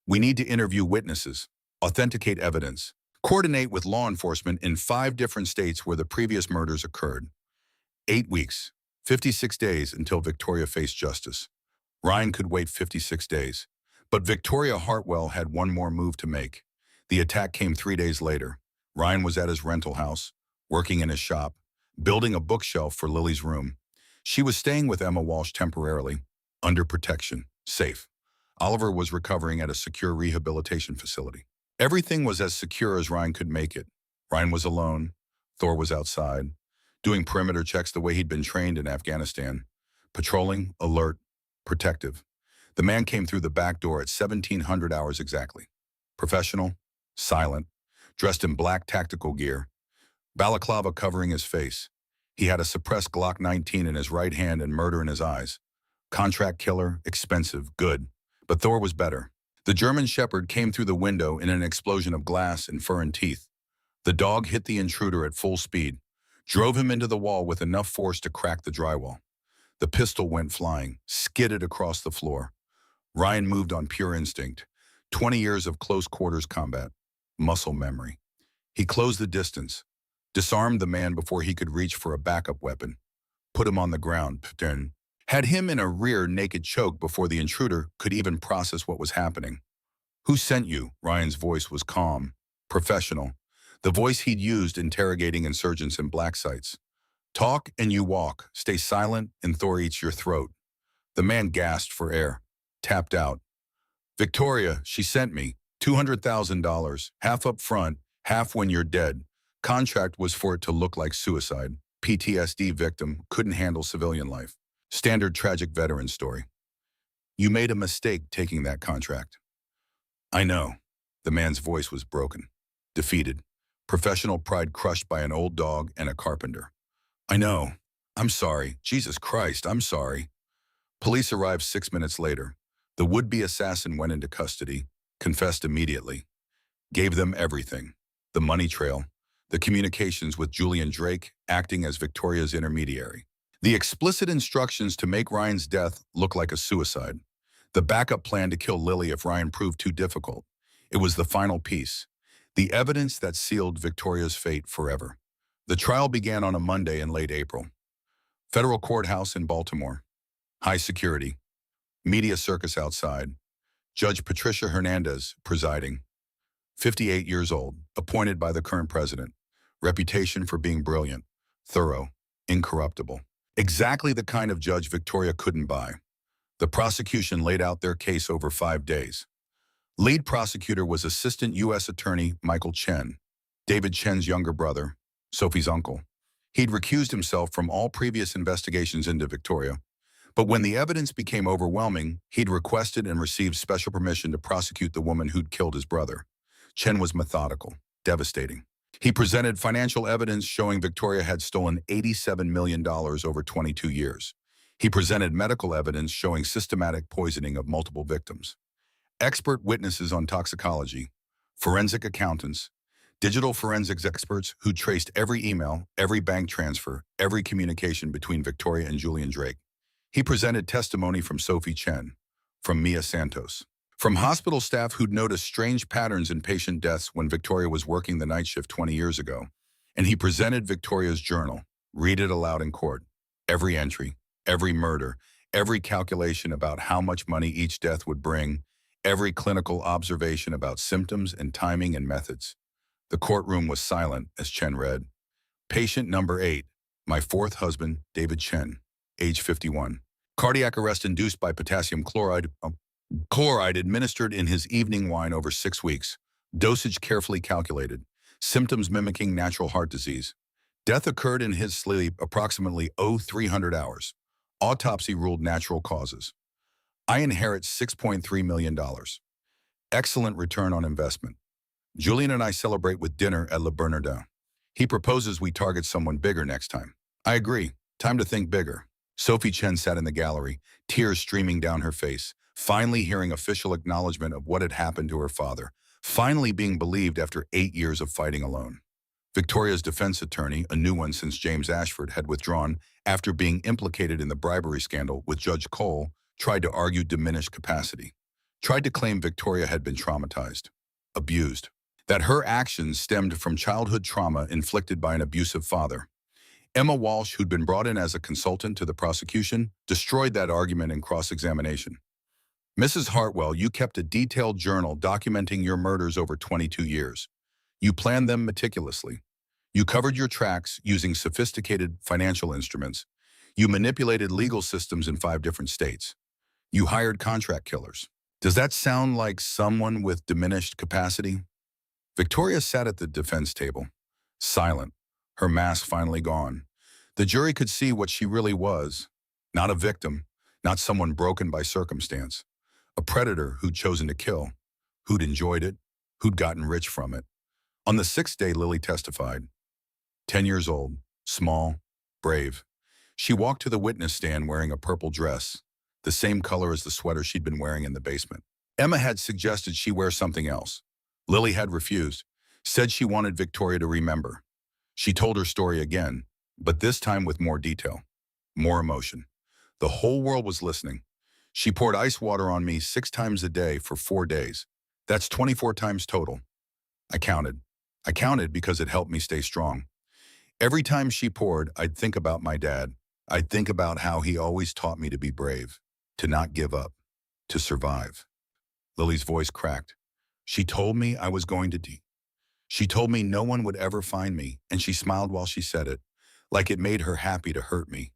We need to interview witnesses, authenticate evidence, coordinate with law enforcement in 5 different states where the previous murders occurred. 8 weeks, 56 days until Victoria faced justice. Ryan could wait 56 days. But Victoria Hartwell had one more move to make. The attack came 3 days later. Ryan was at his rental house, working in his shop, building a bookshelf for Lily's room. She was staying with Emma Walsh temporarily, under protection, safe. Oliver was recovering at a secure rehabilitation facility. Everything was as secure as Ryan could make it. Ryan was alone. Thor was outside, doing perimeter checks the way he'd been trained in Afghanistan. Patrolling, alert, protective. The man came through the back door at 1700 hours exactly. Professional, silent, dressed in black tactical gear. Balaclava covering his face. He had a suppressed Glock 19 in his right hand and murder in his eyes. Contract killer, expensive, good. But Thor was better. The German Shepherd came through the window in an explosion of glass and fur and teeth. The dog hit the intruder at full speed, drove him into the wall with enough force to crack the drywall. The pistol went flying, skidded across the floor. Ryan moved on pure instinct. 20 years of close quarters combat. Muscle memory. He closed the distance, disarmed the man before he could reach for a backup weapon, put him on the ground, had him in a rear naked choke before the intruder could even process what was happening. Who sent you? Ryan's voice was calm, professional, the voice he'd used interrogating insurgents in black sites. Talk and you walk, stay silent and Thor eats your throat. The man gasped for air, tapped out. Victoria, she sent me. $200,000, half up front, half when you're dead. Contract was for it to look like suicide. PTSD victim, couldn't handle civilian life. Standard tragic veteran story. You made a mistake taking that contract. I know. The man's voice was broken, defeated, professional pride crushed by an old dog and a carpenter. I know. I'm sorry. Jesus Christ, I'm sorry. Police arrived 6 minutes later. The would-be assassin went into custody, confessed immediately, gave them everything. The money trail, the communications with Julian Drake acting as Victoria's intermediary. The explicit instructions to make Ryan's death look like a suicide. The backup plan to kill Lily if Ryan proved too difficult. It was the final piece. The evidence that sealed Victoria's fate forever. The trial began on a Monday in late April. Federal courthouse in Baltimore. High security. Media circus outside. Judge Patricia Hernandez presiding. 58 years old, appointed by the current president. Reputation for being brilliant, thorough, incorruptible. Exactly the kind of judge Victoria couldn't buy. The prosecution laid out their case over 5 days. Lead prosecutor was Assistant U.S. Attorney Michael Chen, David Chen's younger brother, Sophie's uncle. He'd recused himself from all previous investigations into Victoria, but when the evidence became overwhelming, he'd requested and received special permission to prosecute the woman who'd killed his brother. Chen was methodical, devastating. He presented financial evidence showing Victoria had stolen $87 million over 22 years. He presented medical evidence showing systematic poisoning of multiple victims. Expert witnesses on toxicology, forensic accountants, digital forensics experts who traced every email, every bank transfer, every communication between Victoria and Julian Drake. He presented testimony from Sophie Chen, from Mia Santos, from hospital staff who'd noticed strange patterns in patient deaths when Victoria was working the night shift 20 years ago. And he presented Victoria's journal, read it aloud in court. Every entry, every murder, every calculation about how much money each death would bring, every clinical observation about symptoms and timing and methods. The courtroom was silent as Chen read. Patient number 8, my fourth husband, David Chen, age 51. Cardiac arrest induced by potassium chloride administered in his evening wine over 6 weeks. Dosage carefully calculated. Symptoms mimicking natural heart disease. Death occurred in his sleep approximately 0300 hours. Autopsy ruled natural causes. I inherit $6.3 million. Excellent return on investment. Julian and I celebrate with dinner at Le Bernardin. He proposes we target someone bigger next time. I agree. Time to think bigger. Sophie Chen sat in the gallery, tears streaming down her face, finally hearing official acknowledgement of what had happened to her father, finally being believed after 8 years of fighting alone. Victoria's defense attorney, a new one since James Ashford, had withdrawn after being implicated in the bribery scandal with Judge Cole, tried to argue diminished capacity, tried to claim Victoria had been traumatized, abused, that her actions stemmed from childhood trauma inflicted by an abusive father. Emma Walsh, who'd been brought in as a consultant to the prosecution, destroyed that argument in cross-examination. Mrs. Hartwell, you kept a detailed journal documenting your murders over 22 years. You planned them meticulously. You covered your tracks using sophisticated financial instruments. You manipulated legal systems in 5 different states. You hired contract killers. Does that sound like someone with diminished capacity? Victoria sat at the defense table, silent, her mask finally gone. The jury could see what she really was. Not a victim, not someone broken by circumstance. A predator who'd chosen to kill, who'd enjoyed it, who'd gotten rich from it. On the 6th day, Lily testified. 10 years old, small, brave. She walked to the witness stand wearing a purple dress, the same color as the sweater she'd been wearing in the basement. Emma had suggested she wear something else. Lily had refused, said she wanted Victoria to remember. She told her story again, but this time with more detail, more emotion. The whole world was listening. She poured ice water on me 6 times a day for 4 days. That's 24 times total. I counted. I counted because it helped me stay strong. Every time she poured, I'd think about my dad. I'd think about how he always taught me to be brave, to not give up, to survive. Lily's voice cracked. She told me I was going to die. She told me no one would ever find me, and she smiled while she said it, like it made her happy to hurt me.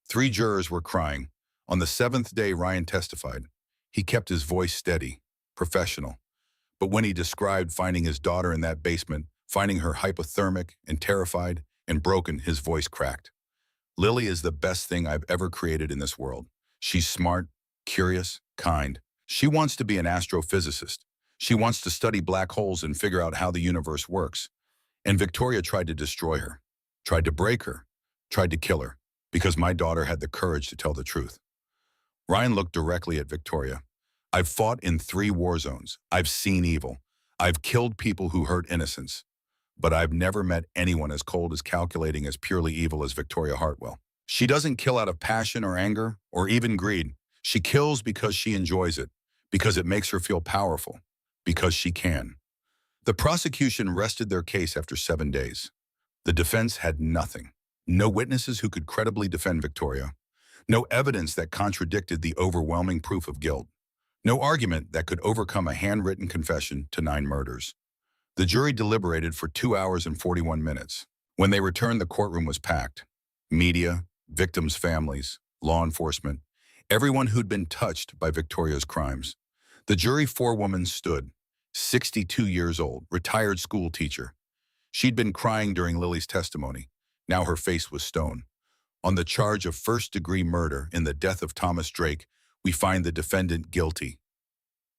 3 jurors were crying. On the 7th day, Ryan testified. He kept his voice steady, professional. But when he described finding his daughter in that basement, finding her hypothermic and terrified and broken, his voice cracked. Lily is the best thing I've ever created in this world. She's smart, curious, kind. She wants to be an astrophysicist. She wants to study black holes and figure out how the universe works. And Victoria tried to destroy her, tried to break her, tried to kill her, because my daughter had the courage to tell the truth. Ryan looked directly at Victoria. I've fought in 3 war zones. I've seen evil. I've killed people who hurt innocents. But I've never met anyone as cold, as calculating, as purely evil as Victoria Hartwell. She doesn't kill out of passion or anger or even greed. She kills because she enjoys it, because it makes her feel powerful, because she can. The prosecution rested their case after 7 days. The defense had nothing. No witnesses who could credibly defend Victoria. No evidence that contradicted the overwhelming proof of guilt. No argument that could overcome a handwritten confession to 9 murders. The jury deliberated for 2 hours and 41 minutes. When they returned, the courtroom was packed. Media, victims' families, law enforcement, everyone who'd been touched by Victoria's crimes. The jury forewoman stood, 62 years old, retired school teacher. She'd been crying during Lily's testimony. Now her face was stone. On the charge of first-degree murder in the death of Thomas Drake, we find the defendant guilty.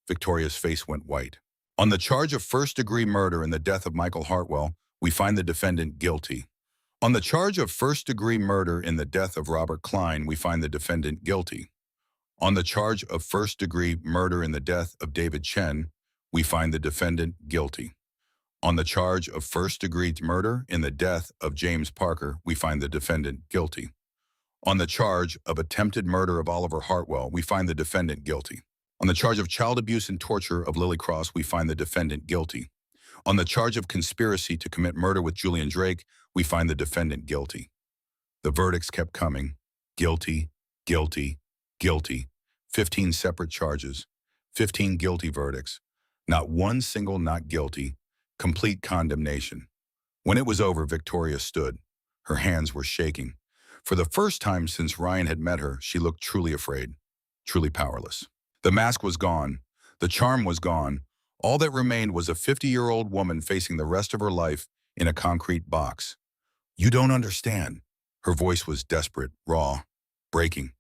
Victoria's face went white. On the charge of first-degree murder in the death of Michael Hartwell, we find the defendant guilty. On the charge of first-degree murder in the death of Robert Klein, we find the defendant guilty. On the charge of first-degree murder in the death of David Chen, we find the defendant guilty. On the charge of first-degree murder in the death of James Parker, we find the defendant guilty. On the charge of attempted murder of Oliver Hartwell, we find the defendant guilty. On the charge of child abuse and torture of Lily Cross, we find the defendant guilty. On the charge of conspiracy to commit murder with Julian Drake, we find the defendant guilty. The verdicts kept coming. Guilty, guilty, guilty. 15 separate charges. 15 guilty verdicts. Not one single not guilty. Complete condemnation. When it was over, Victoria stood. Her hands were shaking. For the first time since Ryan had met her, she looked truly afraid, truly powerless. The mask was gone. The charm was gone. All that remained was a 50-year-old woman facing the rest of her life in a concrete box. You don't understand. Her voice was desperate, raw, breaking.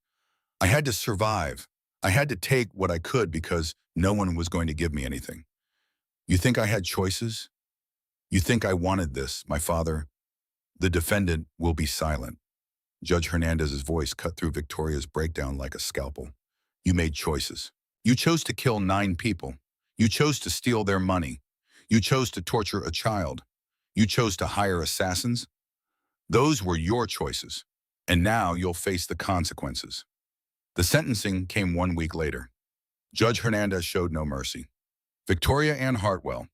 I had to survive. I had to take what I could because no one was going to give me anything. You think I had choices? You think I wanted this, my father? The defendant will be silent. Judge Hernandez's voice cut through Victoria's breakdown like a scalpel. You made choices. You chose to kill 9 people. You chose to steal their money. You chose to torture a child. You chose to hire assassins. Those were your choices, and now you'll face the consequences. The sentencing came 1 week later. Judge Hernandez showed no mercy. Victoria Ann Hartwell,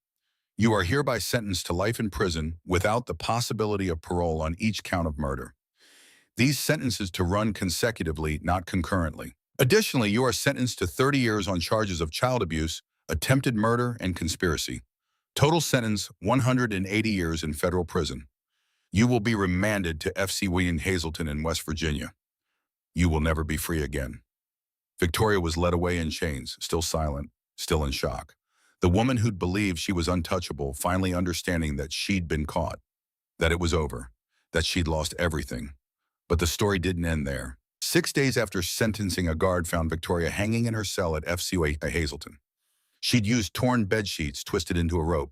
you are hereby sentenced to life in prison without the possibility of parole on each count of murder. These sentences to run consecutively, not concurrently. Additionally, you are sentenced to 30 years on charges of child abuse, attempted murder, and conspiracy. Total sentence, 180 years in federal prison. You will be remanded to FC William Hazleton in West Virginia. You will never be free again. Victoria was led away in chains, still silent, still in shock. The woman who'd believed she was untouchable, finally understanding that she'd been caught, that it was over, that she'd lost everything. But the story didn't end there. 6 days after sentencing, a guard found Victoria hanging in her cell at FC Hazleton. She'd used torn bed sheets twisted into a rope,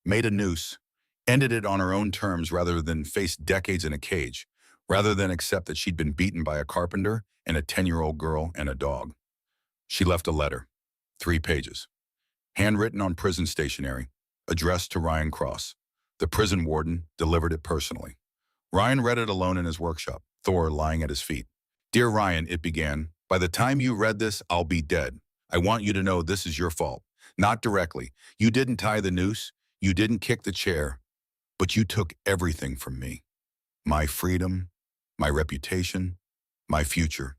made a noose, ended it on her own terms rather than face decades in a cage, rather than accept that she'd been beaten by a carpenter and a 10-year-old girl and a dog. She left a letter, 3 pages, handwritten on prison stationery, addressed to Ryan Cross. The prison warden delivered it personally. Ryan read it alone in his workshop, Thor lying at his feet. Dear Ryan, it began, by the time you read this, I'll be dead. I want you to know this is your fault. Not directly. You didn't tie the noose. You didn't kick the chair. But you took everything from me. My freedom, my reputation, my future.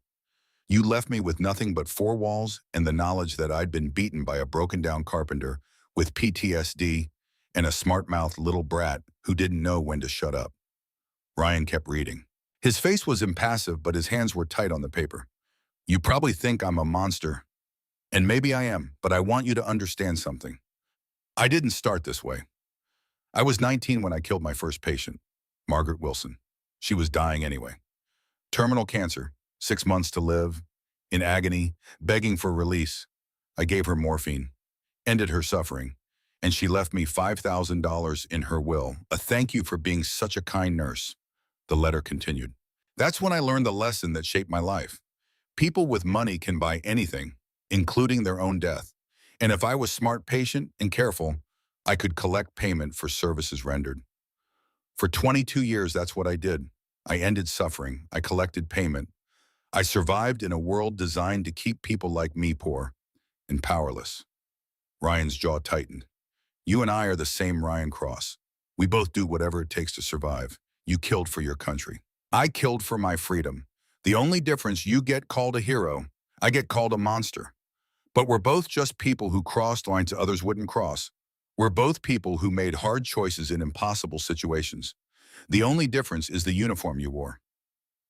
You left me with nothing but 4 walls and the knowledge that I'd been beaten by a broken-down carpenter with PTSD and a smart-mouthed little brat who didn't know when to shut up. Ryan kept reading. His face was impassive, but his hands were tight on the paper. You probably think I'm a monster, and maybe I am, but I want you to understand something. I didn't start this way. I was 19 when I killed my first patient, Margaret Wilson. She was dying anyway. Terminal cancer, 6 months to live, in agony, begging for release. I gave her morphine, ended her suffering, and she left me $5,000 in her will, a thank you for being such a kind nurse. The letter continued. That's when I learned the lesson that shaped my life. People with money can buy anything, including their own death. And if I was smart, patient, and careful, I could collect payment for services rendered. For 22 years, that's what I did. I ended suffering. I collected payment. I survived in a world designed to keep people like me poor and powerless. Ryan's jaw tightened. You and I are the same Ryan Cross. We both do whatever it takes to survive. You killed for your country. I killed for my freedom. The only difference, you get called a hero, I get called a monster. But we're both just people who crossed lines others wouldn't cross. We're both people who made hard choices in impossible situations. The only difference is the uniform you wore.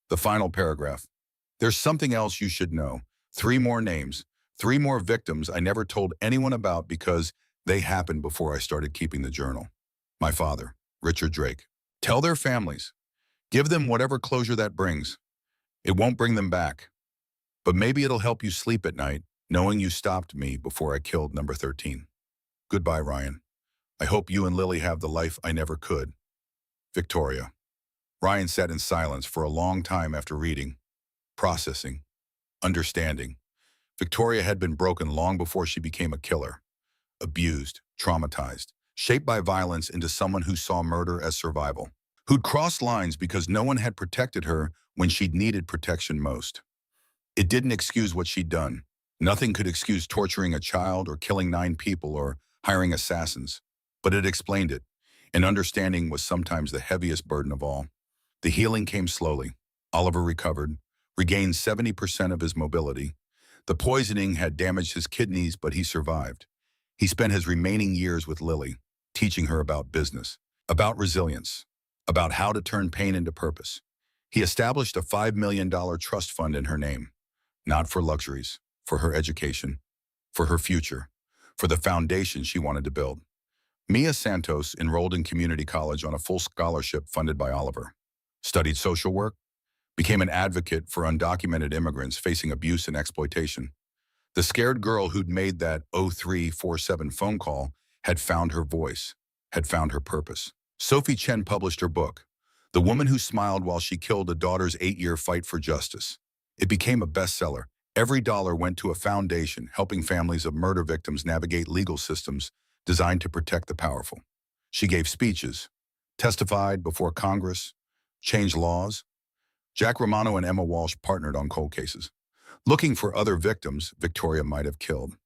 The final paragraph. There's something else you should know. 3 more names, 3 more victims I never told anyone about because they happened before I started keeping the journal. My father, Richard Drake. Tell their families. Give them whatever closure that brings. It won't bring them back. But maybe it'll help you sleep at night, knowing you stopped me before I killed number 13. Goodbye, Ryan. I hope you and Lily have the life I never could. Victoria. Ryan sat in silence for a long time after reading, processing, understanding. Victoria had been broken long before she became a killer. Abused, traumatized, shaped by violence into someone who saw murder as survival. Who'd crossed lines because no one had protected her when she'd needed protection most. It didn't excuse what she'd done. Nothing could excuse torturing a child or killing 9 people or hiring assassins. But it explained it, and understanding was sometimes the heaviest burden of all. The healing came slowly. Oliver recovered, regained 70% of his mobility. The poisoning had damaged his kidneys, but he survived. He spent his remaining years with Lily, teaching her about business, about resilience, about how to turn pain into purpose. He established a $5 million trust fund in her name, not for luxuries, for her education, for her future, for the foundation she wanted to build. Mia Santos enrolled in community college on a full scholarship funded by Oliver, studied social work, became an advocate for undocumented immigrants facing abuse and exploitation. The scared girl who'd made that 0347 phone call had found her voice, had found her purpose. Sophie Chen published her book, The Woman Who Smiled While She Killed a Daughter's 8-Year Fight for Justice. It became a bestseller. Every dollar went to a foundation helping families of murder victims navigate legal systems designed to protect the powerful. She gave speeches, testified before Congress, changed laws. Jack Romano and Emma Walsh partnered on cold cases, looking for other victims Victoria might have killed,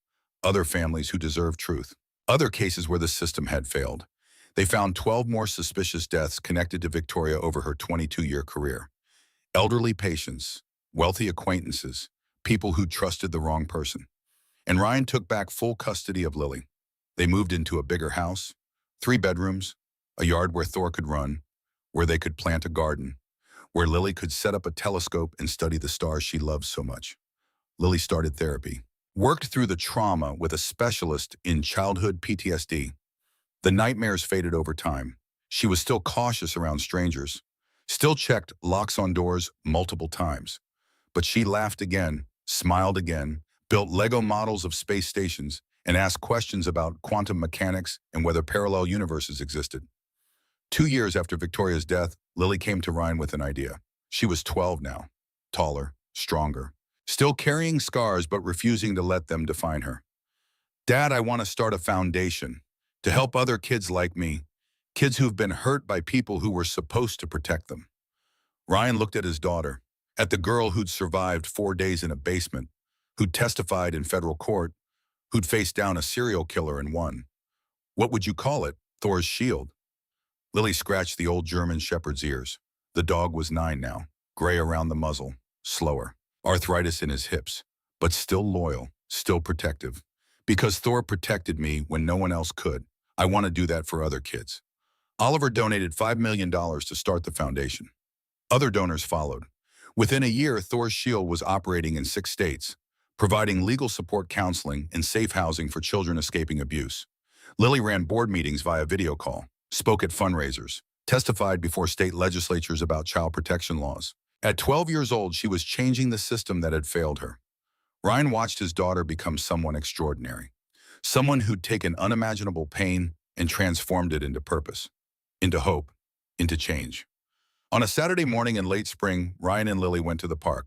other families who deserved truth, other cases where the system had failed. They found 12 more suspicious deaths connected to Victoria over her 22-year career. Elderly patients, wealthy acquaintances, people who trusted the wrong person. And Ryan took back full custody of Lily. They moved into a bigger house, 3 bedrooms, a yard where Thor could run, where they could plant a garden, where Lily could set up a telescope and study the stars she loved so much. Lily started therapy, worked through the trauma with a specialist in childhood PTSD. The nightmares faded over time. She was still cautious around strangers, still checked locks on doors multiple times. But she laughed again, smiled again, built Lego models of space stations, and asked questions about quantum mechanics and whether parallel universes existed. 2 years after Victoria's death, Lily came to Ryan with an idea. She was 12 now, taller, stronger, still carrying scars but refusing to let them define her. Dad, I want to start a foundation to help other kids like me, kids who've been hurt by people who were supposed to protect them. Ryan looked at his daughter, at the girl who'd survived 4 days in a basement, who'd testified in federal court, who'd faced down a serial killer and won. What would you call it? Thor's shield. Lily scratched the old German shepherd's ears. The dog was 9 now, gray around the muzzle, slower, arthritis in his hips, but still loyal, still protective. Because Thor protected me when no one else could, I want to do that for other kids. Oliver donated $5 million to start the foundation. Other donors followed. Within a year, Thor's shield was operating in 6 states, providing legal support counseling and safe housing for children escaping abuse. Lily ran board meetings via video call, spoke at fundraisers, testified before state legislatures about child protection laws. At 12 years old, she was changing the system that had failed her. Ryan watched his daughter become someone extraordinary, someone who'd taken unimaginable pain and transformed it into purpose, into hope, into change. On a Saturday morning in late spring, Ryan and Lily went to the park.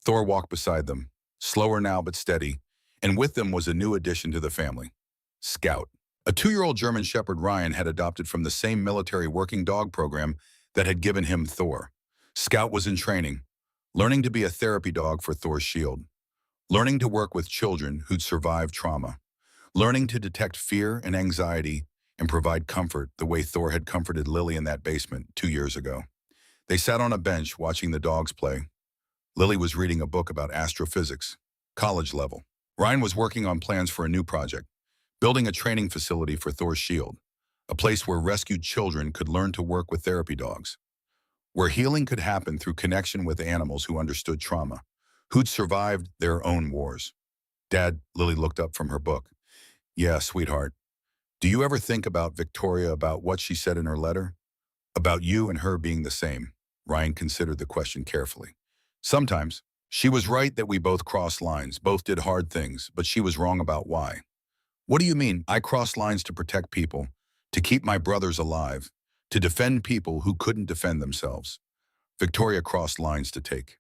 Thor walked beside them, slower now but steady, and with them was a new addition to the family, Scout. A 2-year-old German Shepherd Ryan had adopted from the same military working dog program that had given him Thor. Scout was in training, learning to be a therapy dog for Thor's shield, learning to work with children who'd survived trauma, learning to detect fear and anxiety and provide comfort the way Thor had comforted Lily in that basement 2 years ago. They sat on a bench watching the dogs play. Lily was reading a book about astrophysics, college level. Ryan was working on plans for a new project, building a training facility for Thor's shield, a place where rescued children could learn to work with therapy dogs, where healing could happen through connection with animals who understood trauma, who'd survived their own wars. Dad, Lily looked up from her book. Yeah, sweetheart. Do you ever think about Victoria, about what she said in her letter? About you and her being the same? Ryan considered the question carefully. Sometimes. She was right that we both crossed lines, both did hard things, but she was wrong about why. What do you mean? I crossed lines to protect people, to keep my brothers alive, to defend people who couldn't defend themselves. Victoria crossed lines to take,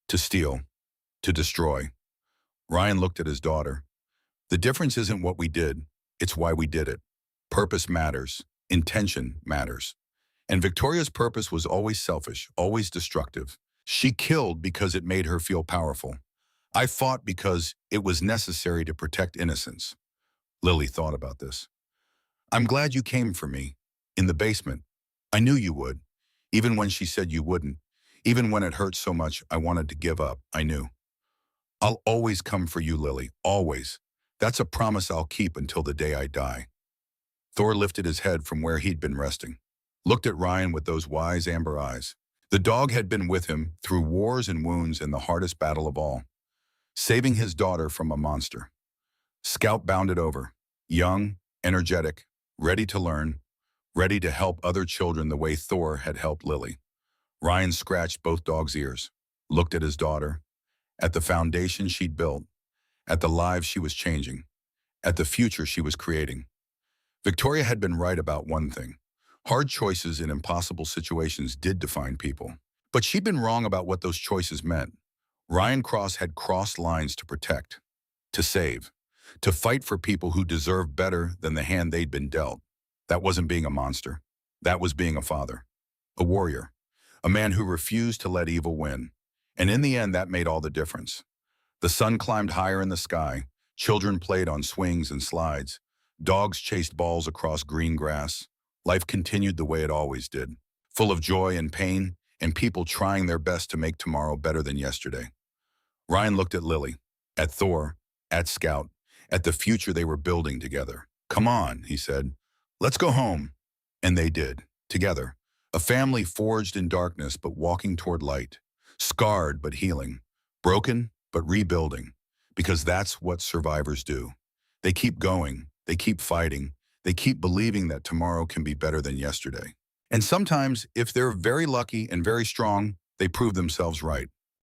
to steal, to destroy. Ryan looked at his daughter. The difference isn't what we did, it's why we did it. Purpose matters. Intention matters. And Victoria's purpose was always selfish, always destructive. She killed because it made her feel powerful. I fought because it was necessary to protect innocence. Lily thought about this. I'm glad you came for me. In the basement. I knew you would. Even when she said you wouldn't. Even when it hurt so much I wanted to give up, I knew. I'll always come for you, Lily. Always. That's a promise I'll keep until the day I die. Thor lifted his head from where he'd been resting, looked at Ryan with those wise amber eyes. The dog had been with him through wars and wounds in the hardest battle of all, saving his daughter from a monster. Scout bounded over, young, energetic, ready to learn, ready to help other children the way Thor had helped Lily. Ryan scratched both dogs' ears, looked at his daughter, at the foundation she'd built, at the lives she was changing, at the future she was creating. Victoria had been right about one thing. Hard choices in impossible situations did define people. But she'd been wrong about what those choices meant. Ryan Cross had crossed lines to protect, to save, to fight for people who deserved better than the hand they'd been dealt. That wasn't being a monster. That was being a father, a warrior, a man who refused to let evil win. And in the end, that made all the difference. The sun climbed higher in the sky, children played on swings and slides, dogs chased balls across green grass. Life continued the way it always did, full of joy and pain, and people trying their best to make tomorrow better than yesterday. Ryan looked at Lily, at Thor, at Scout, at the future they were building together. Come on, he said. Let's go home. And they did, together. A family forged in darkness but walking toward light. Scarred but healing. Broken but rebuilding. Because that's what survivors do. They keep going. They keep fighting. They keep believing that tomorrow can be better than yesterday. And sometimes, if they're very lucky and very strong, they prove themselves right.